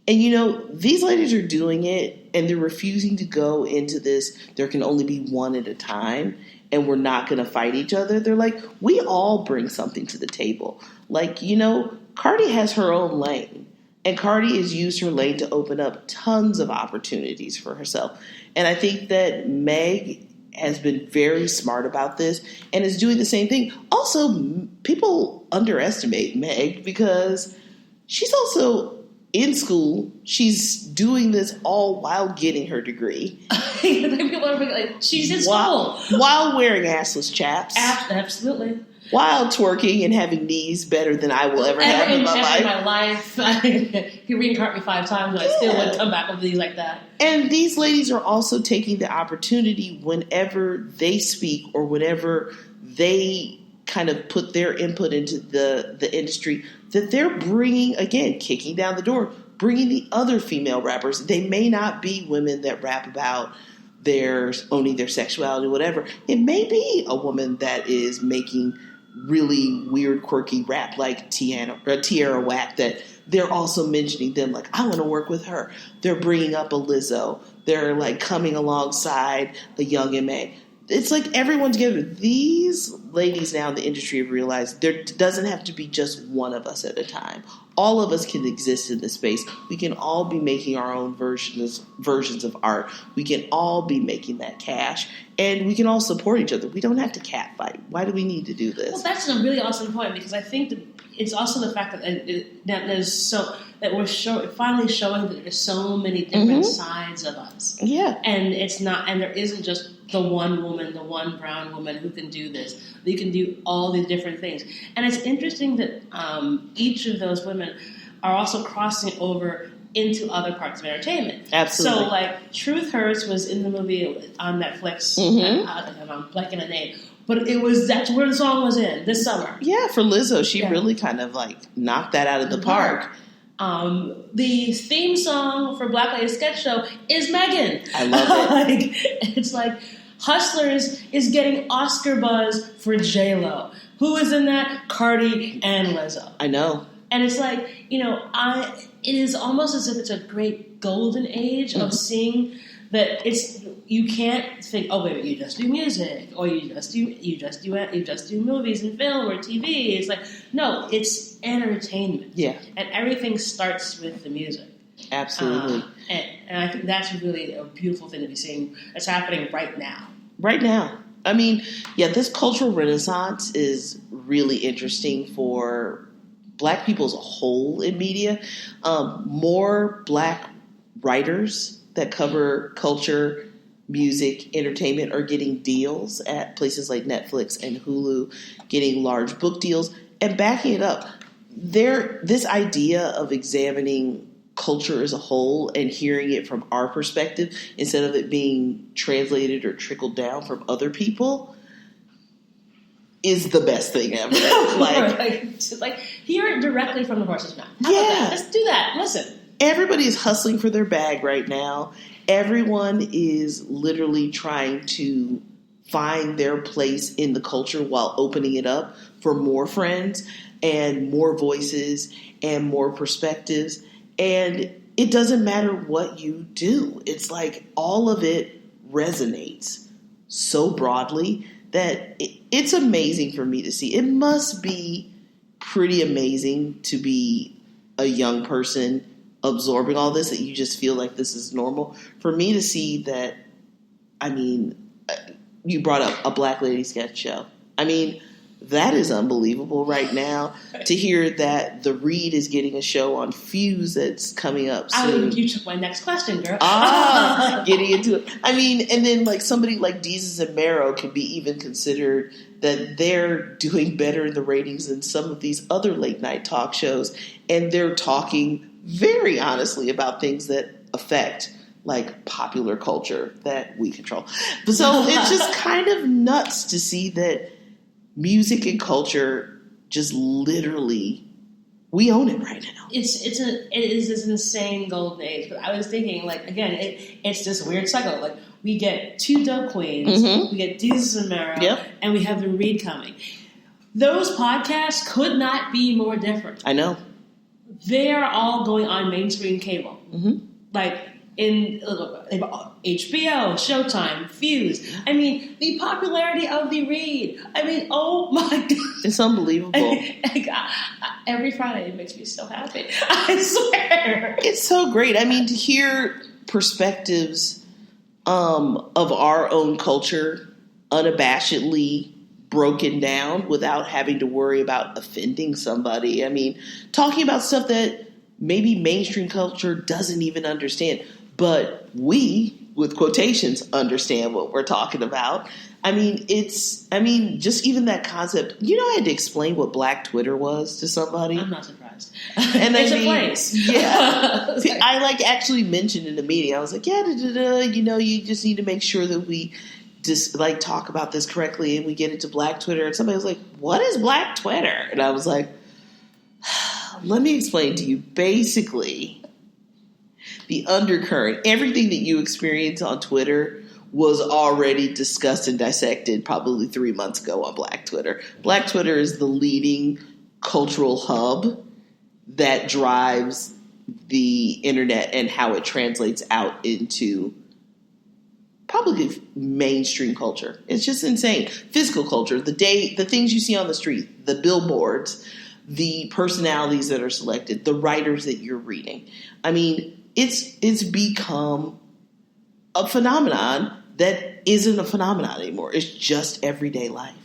[SPEAKER 2] And, these ladies are doing it, and they're refusing to go into this, there can only be one at a time, and we're not going to fight each other. They're like, we all bring something to the table. Like, Cardi has her own lane, and Cardi has used her lane to open up tons of opportunities for herself. And I think that Meg has been very smart about this and is doing the same thing. Also, people underestimate Meg because she's also in school. She's doing this all while getting her degree.
[SPEAKER 1] People are like, she's in school.
[SPEAKER 2] While wearing assless chaps.
[SPEAKER 1] Absolutely.
[SPEAKER 2] While twerking and having knees better than I will ever have in my life.
[SPEAKER 1] He reincarnated me 5 times and I still wouldn't come back with these like that.
[SPEAKER 2] And these ladies are also taking the opportunity whenever they speak or whenever they kind of put their input into the industry, that they're bringing, again, kicking down the door, bringing the other female rappers. They may not be women that rap about their owning their sexuality, whatever. It may be a woman that is making really weird, quirky rap like Tierra Whack, that they're also mentioning them like, I want to work with her. They're bringing up a Lizzo. They're like coming alongside a Young M.A. It's like everyone together. These ladies now in the industry have realized there doesn't have to be just one of us at a time. All of us can exist in this space. We can all be making our own versions of art. We can all be making that cash. And we can all support each other. We don't have to catfight. Why do we need to do this?
[SPEAKER 1] Well, that's a really awesome point, because I think that it's also the fact that we're finally showing that there's so many different sides of us.
[SPEAKER 2] Yeah.
[SPEAKER 1] And there isn't just the one woman, the one brown woman who can do this. You can do all these different things. And it's interesting that each of those women are also crossing over into other parts of entertainment.
[SPEAKER 2] Absolutely.
[SPEAKER 1] So, like, Truth Hurts was in the movie on Netflix. I'm blanking the name. But that's where the song was in this summer.
[SPEAKER 2] Yeah, for Lizzo, she really kind of like knocked that out of the park.
[SPEAKER 1] The theme song for Black Lady Sketch Show is Megan.
[SPEAKER 2] I love it.
[SPEAKER 1] It's like Hustlers is getting Oscar buzz for J-Lo. Who is in that? Cardi and Lizzo.
[SPEAKER 2] I know.
[SPEAKER 1] And it's like, it is almost as if it's a great golden age of seeing that you can't think, oh wait, you just do music, or you just do movies and film or TV. It's like, no, it's entertainment. Yeah. And everything starts with the music.
[SPEAKER 2] Absolutely.
[SPEAKER 1] And I think that's really a beautiful thing to be seeing that's happening right now.
[SPEAKER 2] Right now. I mean, yeah, this cultural renaissance is really interesting for Black people as a whole in media. More Black writers that cover culture, music, entertainment are getting deals at places like Netflix and Hulu, getting large book deals, and backing it up. This idea of examining culture as a whole and hearing it from our perspective instead of it being translated or trickled down from other people is the best thing ever.
[SPEAKER 1] Like hear it directly from the horse's mouth. How about that? Let's do that. Listen.
[SPEAKER 2] Everybody is hustling for their bag right now. Everyone is literally trying to find their place in the culture while opening it up for more friends and more voices and more perspectives. And it doesn't matter what you do. It's like all of it resonates so broadly that it's amazing for me to see. It must be pretty amazing to be a young person absorbing all this, that you just feel like this is normal. For me to see that, I mean, you brought up a Black Lady Sketch Show. I mean, that is unbelievable right now. To hear that The Read is getting a show on Fuse that's coming up soon.
[SPEAKER 1] You took my next question, girl.
[SPEAKER 2] Getting into it. I mean, and then like somebody like Deezus and Mero can be even considered that they're doing better in the ratings than some of these other late night talk shows. And they're talking very honestly about things that affect like popular culture that we control. So it's just kind of nuts to see that music and culture just literally, we own it right now.
[SPEAKER 1] It is this insane golden age. But I was thinking, like, again, it's this weird cycle. Like, we get two dope queens, we get Deezus and Mero, and we have The Read coming. Those podcasts could not be more different.
[SPEAKER 2] I know.
[SPEAKER 1] They are all going on mainstream cable. Like, in HBO, Showtime, Fuse. I mean, the popularity of The Read. I mean, oh my God.
[SPEAKER 2] It's unbelievable.
[SPEAKER 1] Every Friday it makes me so happy. I swear.
[SPEAKER 2] It's so great. I mean, to hear perspectives of our own culture unabashedly broken down without having to worry about offending somebody. I mean, talking about stuff that maybe mainstream culture doesn't even understand. But we, with quotations, understand what we're talking about. I mean, just even that concept. You know, I had to explain what Black Twitter was to somebody.
[SPEAKER 1] I'm not surprised.
[SPEAKER 2] And
[SPEAKER 1] it's a place.
[SPEAKER 2] Yeah. I actually mentioned in a meeting, I was like, you just need to make sure that we just talk about this correctly and we get into Black Twitter. And somebody was like, what is Black Twitter? And I was like, let me explain to you. Basically, the undercurrent, everything that you experience on Twitter was already discussed and dissected probably 3 months ago on Black Twitter. Black Twitter is the leading cultural hub that drives the internet and how it translates out into probably mainstream culture. It's just insane. Physical culture, the things you see on the street, the billboards, the personalities that are selected, the writers that you're reading. I mean, it's become a phenomenon that isn't a phenomenon anymore. It's just everyday life.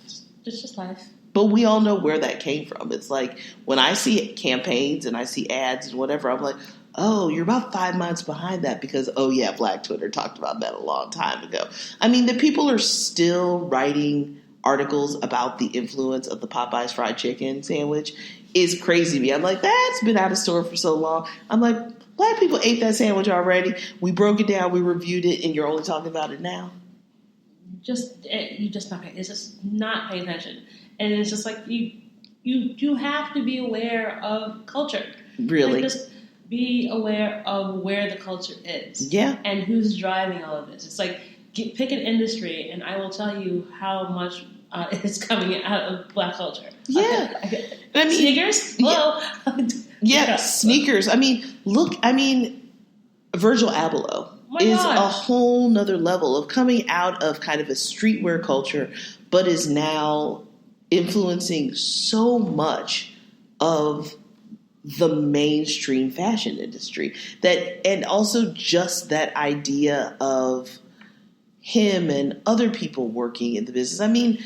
[SPEAKER 1] It's just life.
[SPEAKER 2] But we all know where that came from. It's like when I see campaigns and I see ads and whatever, I'm like, oh, you're about 5 months behind that because, oh yeah, Black Twitter talked about that a long time ago. I mean, the people are still writing articles about the influence of the Popeyes fried chicken sandwich is crazy to me. I'm like, that's been out of store for so long. I'm like, Black people ate that sandwich already. We broke it down, we reviewed it, and you're only talking about it now.
[SPEAKER 1] It's just not paying attention. And it's just like you have to be aware of culture.
[SPEAKER 2] Really?
[SPEAKER 1] Like just be aware of where the culture is.
[SPEAKER 2] Yeah.
[SPEAKER 1] And who's driving all of this. It's like, pick an industry, and I will tell you how much is coming out of Black culture.
[SPEAKER 2] Yeah. I mean,
[SPEAKER 1] sneakers? Hello?
[SPEAKER 2] Yeah, sneakers. I mean, Virgil Abloh is a whole nother level of coming out of kind of a streetwear culture, but is now influencing so much of the mainstream fashion industry and also just that idea of him and other people working in the business. I mean,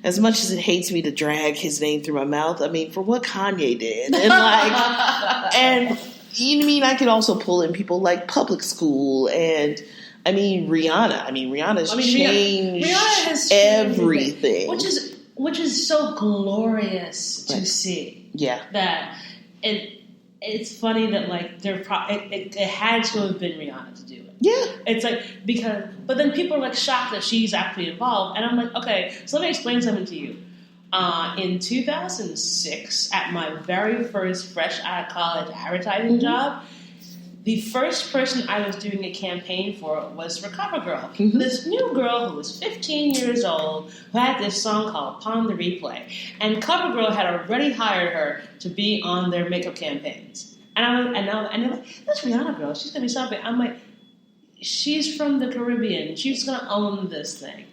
[SPEAKER 2] as much as it hates me to drag his name through my mouth, I mean, for what Kanye did, and you know what I mean, I could also pull in people like Public School and Rihanna. Rihanna's changed
[SPEAKER 1] Rihanna has
[SPEAKER 2] everything,
[SPEAKER 1] which is so glorious to see.
[SPEAKER 2] Yeah,
[SPEAKER 1] that it's funny that like it had to have been Rihanna to do it.
[SPEAKER 2] Yeah, it's like
[SPEAKER 1] but then people are like shocked that she's actually involved, and I'm like, okay, so let me explain something to you. In 2006, at my very first fresh out of college advertising job, the first person I was doing a campaign for was for CoverGirl. Mm-hmm. This new girl who was 15 years old who had this song called Pon the Replay. And CoverGirl had already hired her to be on their makeup campaigns. And they're like, that's Rihanna girl. She's going to be something. I'm like, she's from the Caribbean. She's going to own this thing.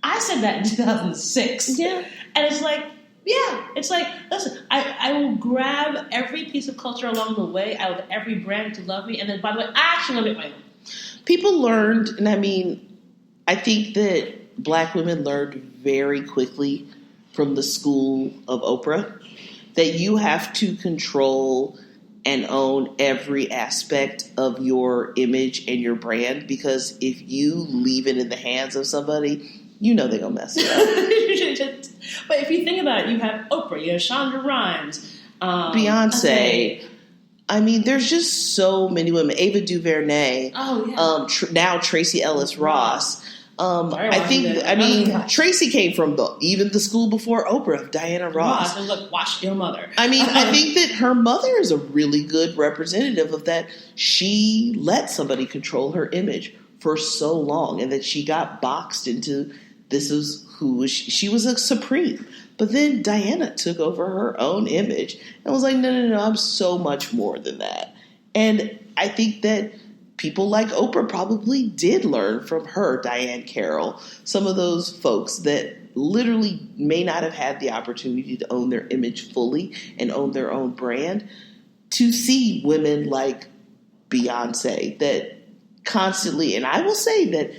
[SPEAKER 1] I said that in 2006.
[SPEAKER 2] Yeah.
[SPEAKER 1] And it's like, yeah, it's like, listen, I will grab every piece of culture along the way. I want every brand to love me. And then, by the way, I actually love it my own.
[SPEAKER 2] People learned, and I think that Black women learned very quickly from the school of Oprah that you have to control and own every aspect of your image and your brand, because if you leave it in the hands of somebody, you know they're going to mess it up.
[SPEAKER 1] But if you think about it, you have Oprah, you have Shonda Rhimes,
[SPEAKER 2] Beyonce. There's just so many women. Ava DuVernay.
[SPEAKER 1] Oh, yeah.
[SPEAKER 2] Now Tracy Ellis Ross. Tracy came from even the school before Oprah, Diana Ross.
[SPEAKER 1] And look, watch your mother.
[SPEAKER 2] I think that her mother is a really good representative of that. She let somebody control her image for so long, and that she got boxed into this is who she was a supreme. But then Diana took over her own image and was like, no, I'm so much more than that. And I think that people like Oprah probably did learn from her, Diane Carroll, some of those folks that literally may not have had the opportunity to own their image fully and own their own brand, to see women like Beyonce that constantly, and I will say that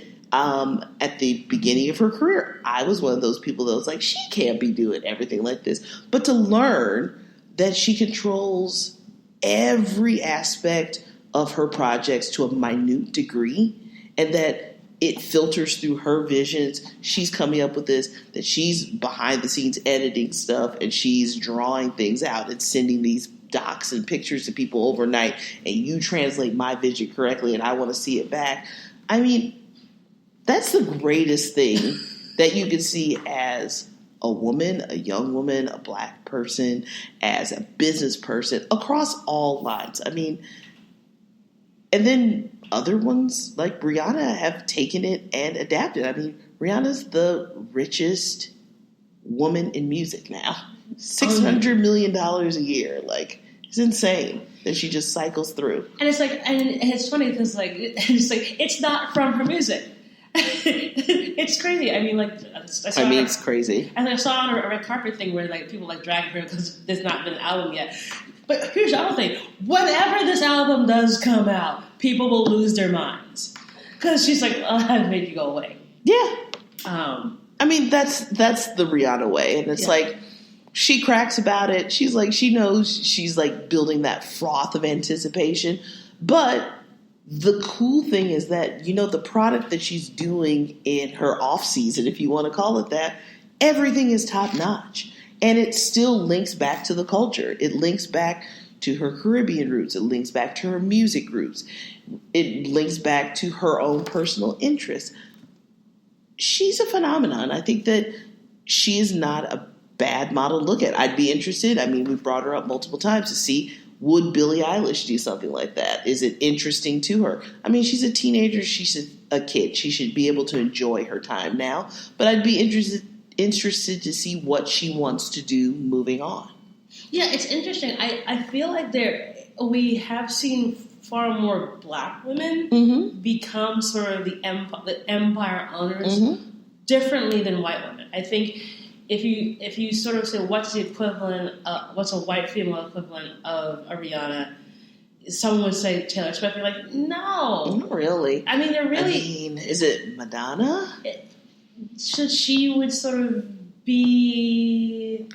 [SPEAKER 2] at the beginning of her career, I was one of those people that was like, she can't be doing everything like this. But to learn that she controls every aspect of her projects to a minute degree, and that it filters through her visions. She's coming up with this, that she's behind the scenes editing stuff, and she's drawing things out and sending these docs and pictures to people overnight, and you translate my vision correctly and I want to see it back. That's the greatest thing that you can see as a woman, a young woman, a Black person, as a business person, across all lines. And then other ones like Rihanna have taken it and adapted. I mean, Rihanna's the richest woman in music now. $600 million a year. Like, it's insane that she just cycles through.
[SPEAKER 1] And it's like, and it's funny because it's not from her music. It's crazy. I mean, it's
[SPEAKER 2] crazy.
[SPEAKER 1] And I saw on a red carpet thing where like people like drag her because there's not been an album yet. But here's the other thing: whenever this album does come out, people will lose their minds because she's like, "Oh, I made you go away."
[SPEAKER 2] Yeah. I mean, that's the Rihanna way, and it's like she cracks about it. She's like, she knows she's like building that froth of anticipation, but. The cool thing is that, the product that she's doing in her off season, if you want to call it that, everything is top notch. And it still links back to the culture. It links back to her Caribbean roots. It links back to her music roots. It links back to her own personal interests. She's a phenomenon. I think that she is not a bad model to look at. I'd be interested. I mean, we've brought her up multiple times to see, would Billie Eilish do something like that? Is it interesting to her? I mean, she's a teenager. She's a kid. She should be able to enjoy her time now. But I'd be interested to see what she wants to do moving on.
[SPEAKER 1] Yeah, it's interesting. I feel like we have seen far more Black women become sort of the empire owners differently than white women. I think if you sort of say what's the equivalent, what's a white female equivalent of a Rihanna, someone would say Taylor Swift. You're like, no,
[SPEAKER 2] not really.
[SPEAKER 1] I mean, they're really.
[SPEAKER 2] I mean, is it Madonna?
[SPEAKER 1] So she would sort of be.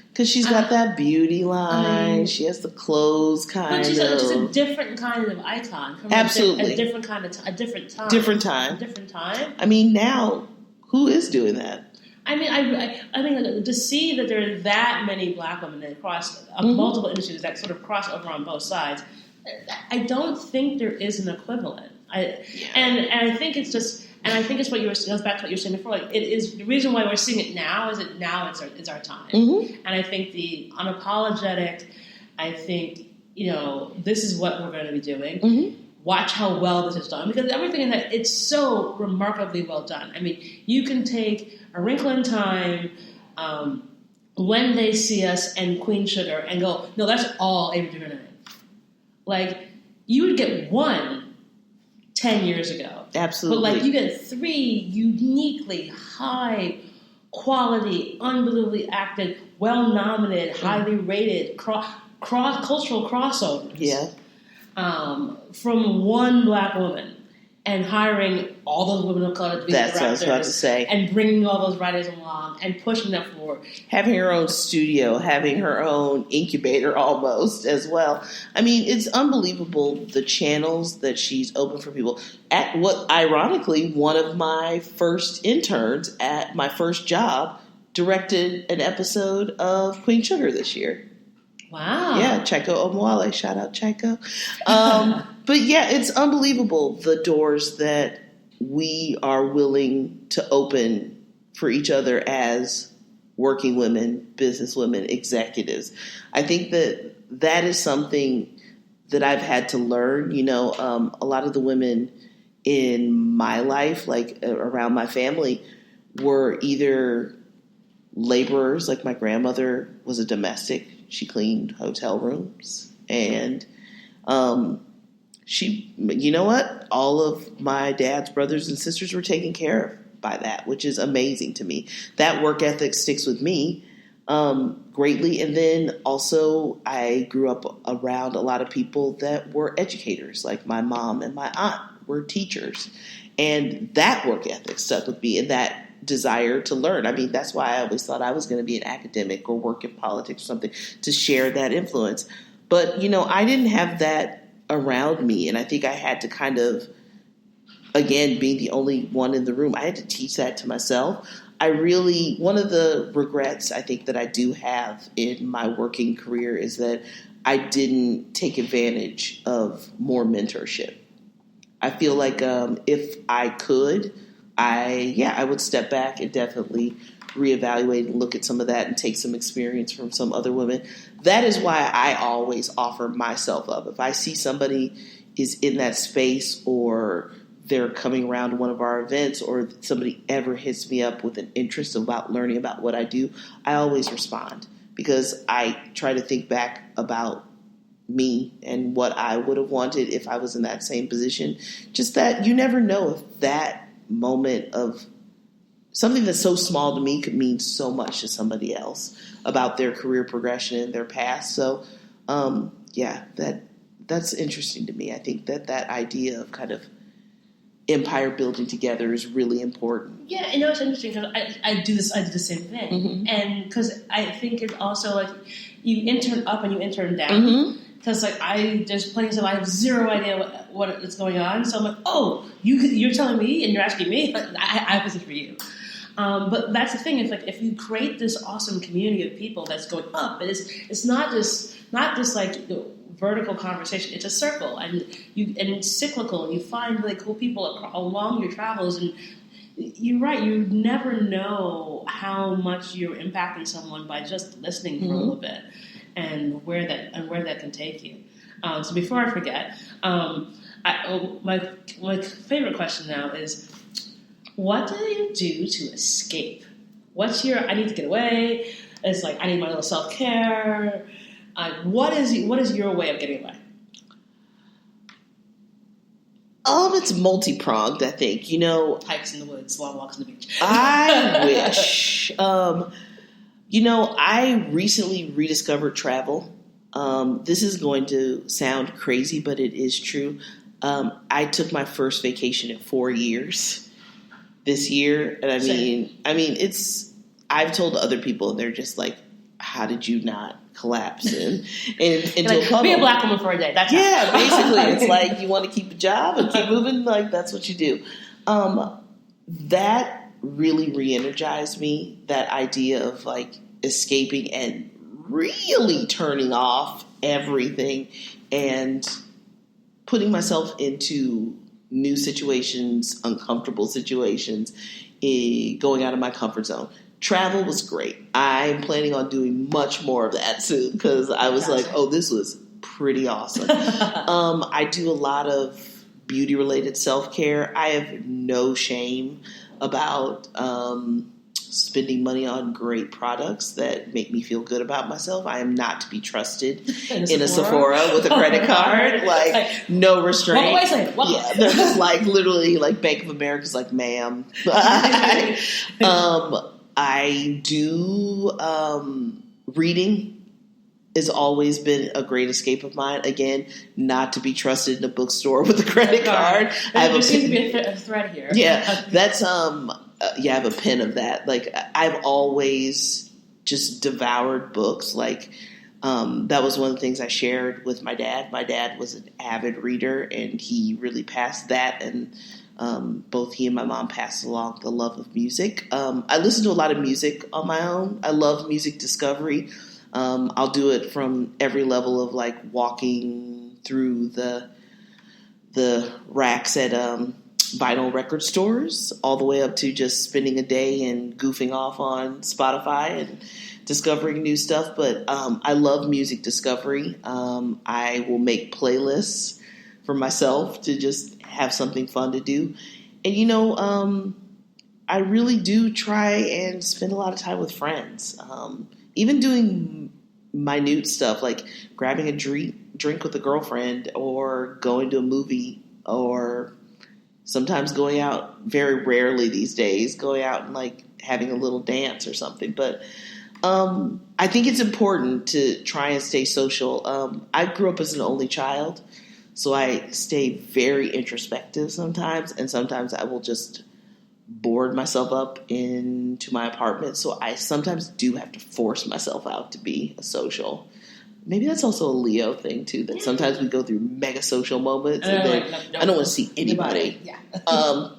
[SPEAKER 2] Because she's got that beauty line. She has the clothes kind of.
[SPEAKER 1] But she's a different kind of icon.
[SPEAKER 2] Absolutely.
[SPEAKER 1] A different kind of a different time.
[SPEAKER 2] Different time.
[SPEAKER 1] Different time.
[SPEAKER 2] I mean, now, who is doing that?
[SPEAKER 1] I mean, to see that there are that many Black women across multiple industries that sort of cross over on both sides, I don't think there is an equivalent. And I think it's just, and I think it's what goes back to what you were saying before. Like, it is the reason why we're seeing it now is that now it's our time. And I think the unapologetic. I think this is what we're going to be doing. Watch how well this is done, because everything in that, it's so remarkably well done. I mean, you can take A Wrinkle in Time, When They See Us, and Queen Sugar and go, no, that's all Ava DuVernay. Like, you would get one 10 years ago.
[SPEAKER 2] Absolutely.
[SPEAKER 1] But, like, you get three uniquely high quality, unbelievably acted, well-nominated, highly rated, cultural crossovers.
[SPEAKER 2] Yeah.
[SPEAKER 1] From one Black woman, and hiring all those women of color to be
[SPEAKER 2] directors.
[SPEAKER 1] That's what I was
[SPEAKER 2] about to say.
[SPEAKER 1] And bringing all those writers along and pushing them forward.
[SPEAKER 2] Having her own studio, having her own incubator almost as well. I mean, it's unbelievable the channels that she's opened for people. At what, ironically, one of my first interns at my first job directed an episode of Queen Sugar this year.
[SPEAKER 1] Wow.
[SPEAKER 2] Yeah, Chico Omoale. Shout out Chico. But yeah, it's unbelievable the doors that we are willing to open for each other as working women, business women, executives. I think that is something that I've had to learn. A lot of the women in my life, like around my family, were either laborers, like my grandmother was a domestic. She cleaned hotel rooms, and all of my dad's brothers and sisters were taken care of by that, which is amazing to me. That work ethic sticks with me greatly. And then also I grew up around a lot of people that were educators, like my mom and my aunt were teachers. And that work ethic stuck with me, and that desire to learn. I mean, that's why I always thought I was going to be an academic or work in politics or something, to share that influence. But, I didn't have that around me. And I think I had to kind of, again, being the only one in the room, I had to teach that to myself. One of the regrets I think that I do have in my working career is that I didn't take advantage of more mentorship. I feel like if I could, I would step back and definitely reevaluate and look at some of that and take some experience from some other women. That is why I always offer myself up. If I see somebody is in that space, or they're coming around to one of our events, or somebody ever hits me up with an interest about learning about what I do, I always respond, because I try to think back about me and what I would have wanted if I was in that same position. Just that you never know if that moment of something that's so small to me could mean so much to somebody else about their career progression and their past. So, that's interesting to me. I think that idea of kind of empire building together is really important.
[SPEAKER 1] Yeah, it's interesting because I do the same thing,
[SPEAKER 2] Mm-hmm.
[SPEAKER 1] and because I think it's also like you intern up and you intern down.
[SPEAKER 2] Mm-hmm.
[SPEAKER 1] Because there's plenty of stuff I have zero idea what is going on. So I'm like, oh, you're telling me and you're asking me. I have this for you. But that's the thing. It's like if you create this awesome community of people that's going up, it's not just like vertical conversation. It's a circle, and it's cyclical. And you find really cool people along your travels. And you're right. You never know how much you're impacting someone by just listening for a little bit. And where that can take you. So before I forget, my favorite question now is, what do you do to escape? What's your I need to get away? It's like I need my little self-care. What is your way of getting away?
[SPEAKER 2] It's multi-pronged, I think.
[SPEAKER 1] Hikes in the woods, long walks on the beach.
[SPEAKER 2] I wish. I recently rediscovered travel. This is going to sound crazy, but it is true. I took my first vacation in 4 years this year. And I've told other people, and they're just like, how did you not collapse into a puddle?
[SPEAKER 1] Be a black woman for a day. That's
[SPEAKER 2] basically. It's like you want to keep a job and keep moving. Like, that's what you do. That really re-energized me, that idea of like escaping and really turning off everything and putting myself into new situations, uncomfortable situations, going out of my comfort zone. Travel was great. I'm planning on doing much more of that soon, because I was like, oh, this was pretty awesome. I do a lot of beauty-related self-care. I have no shame about spending money on great products that make me feel good about myself. I am not to be trusted in a Sephora with a credit card. Like, no restraint.
[SPEAKER 1] What do I say?
[SPEAKER 2] Yeah, they're just like literally like Bank of America's like, ma'am. I do reading has always been a great escape of mine. Again, not to be trusted in a bookstore with a credit card.
[SPEAKER 1] There seems to be a thread here.
[SPEAKER 2] Yeah, that's I have a pen of that. Like, I've always just devoured books. Like, that was one of the things I shared with my dad. My dad was an avid reader, and he really passed that. And both he and my mom passed along the love of music. I listen to a lot of music on my own. I love music discovery. I'll do it from every level of like walking through the racks at vinyl record stores, all the way up to just spending a day and goofing off on Spotify and discovering new stuff. But I love music discovery. I will make playlists for myself to just have something fun to do. And I really do try and spend a lot of time with friends. Even doing minute stuff like grabbing a drink with a girlfriend, or going to a movie, or sometimes going out, very rarely these days, going out and like having a little dance or something. But I think it's important to try and stay social. I grew up as an only child, so I stay very introspective sometimes, and sometimes I will just board myself up into my apartment. So I sometimes do have to force myself out to be a social. Maybe that's also a Leo thing too, that sometimes we go through mega social moments and then I don't want to see anybody.
[SPEAKER 1] Yeah.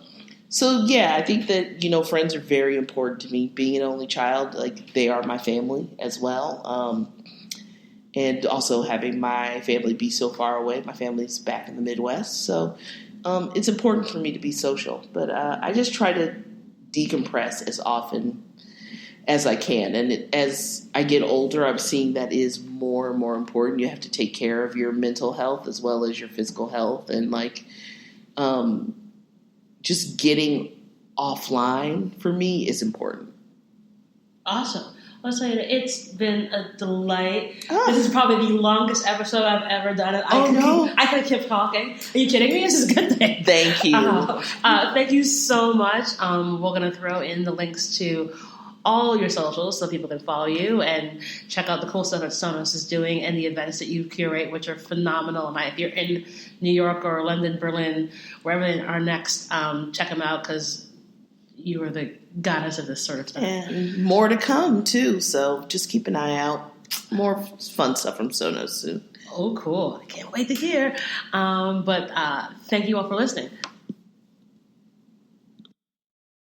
[SPEAKER 2] So yeah, I think that, friends are very important to me. Being an only child, like, they are my family as well. And also having my family be so far away. My family's back in the Midwest. So it's important for me to be social. But I just try to decompress as often as I can. And as I get older, I'm seeing that is more and more important. You have to take care of your mental health as well as your physical health. And like, just getting offline for me is important.
[SPEAKER 1] Awesome. Let's say it's been a delight.
[SPEAKER 2] Oh.
[SPEAKER 1] This is probably the longest episode I've ever done. I could keep talking. Are you kidding me? This is a good thing.
[SPEAKER 2] Thank you.
[SPEAKER 1] Thank you so much. We're going to throw in the links to all your socials so people can follow you and check out the cool stuff that Sonos is doing and the events that you curate, which are phenomenal. And if you're in New York or London, Berlin, wherever they are next, check them out because you are the goddess of this sort of stuff.
[SPEAKER 2] And more to come, too. So just keep an eye out. More fun stuff from Sonos soon.
[SPEAKER 1] Oh, cool. I can't wait to hear. But thank you all for listening.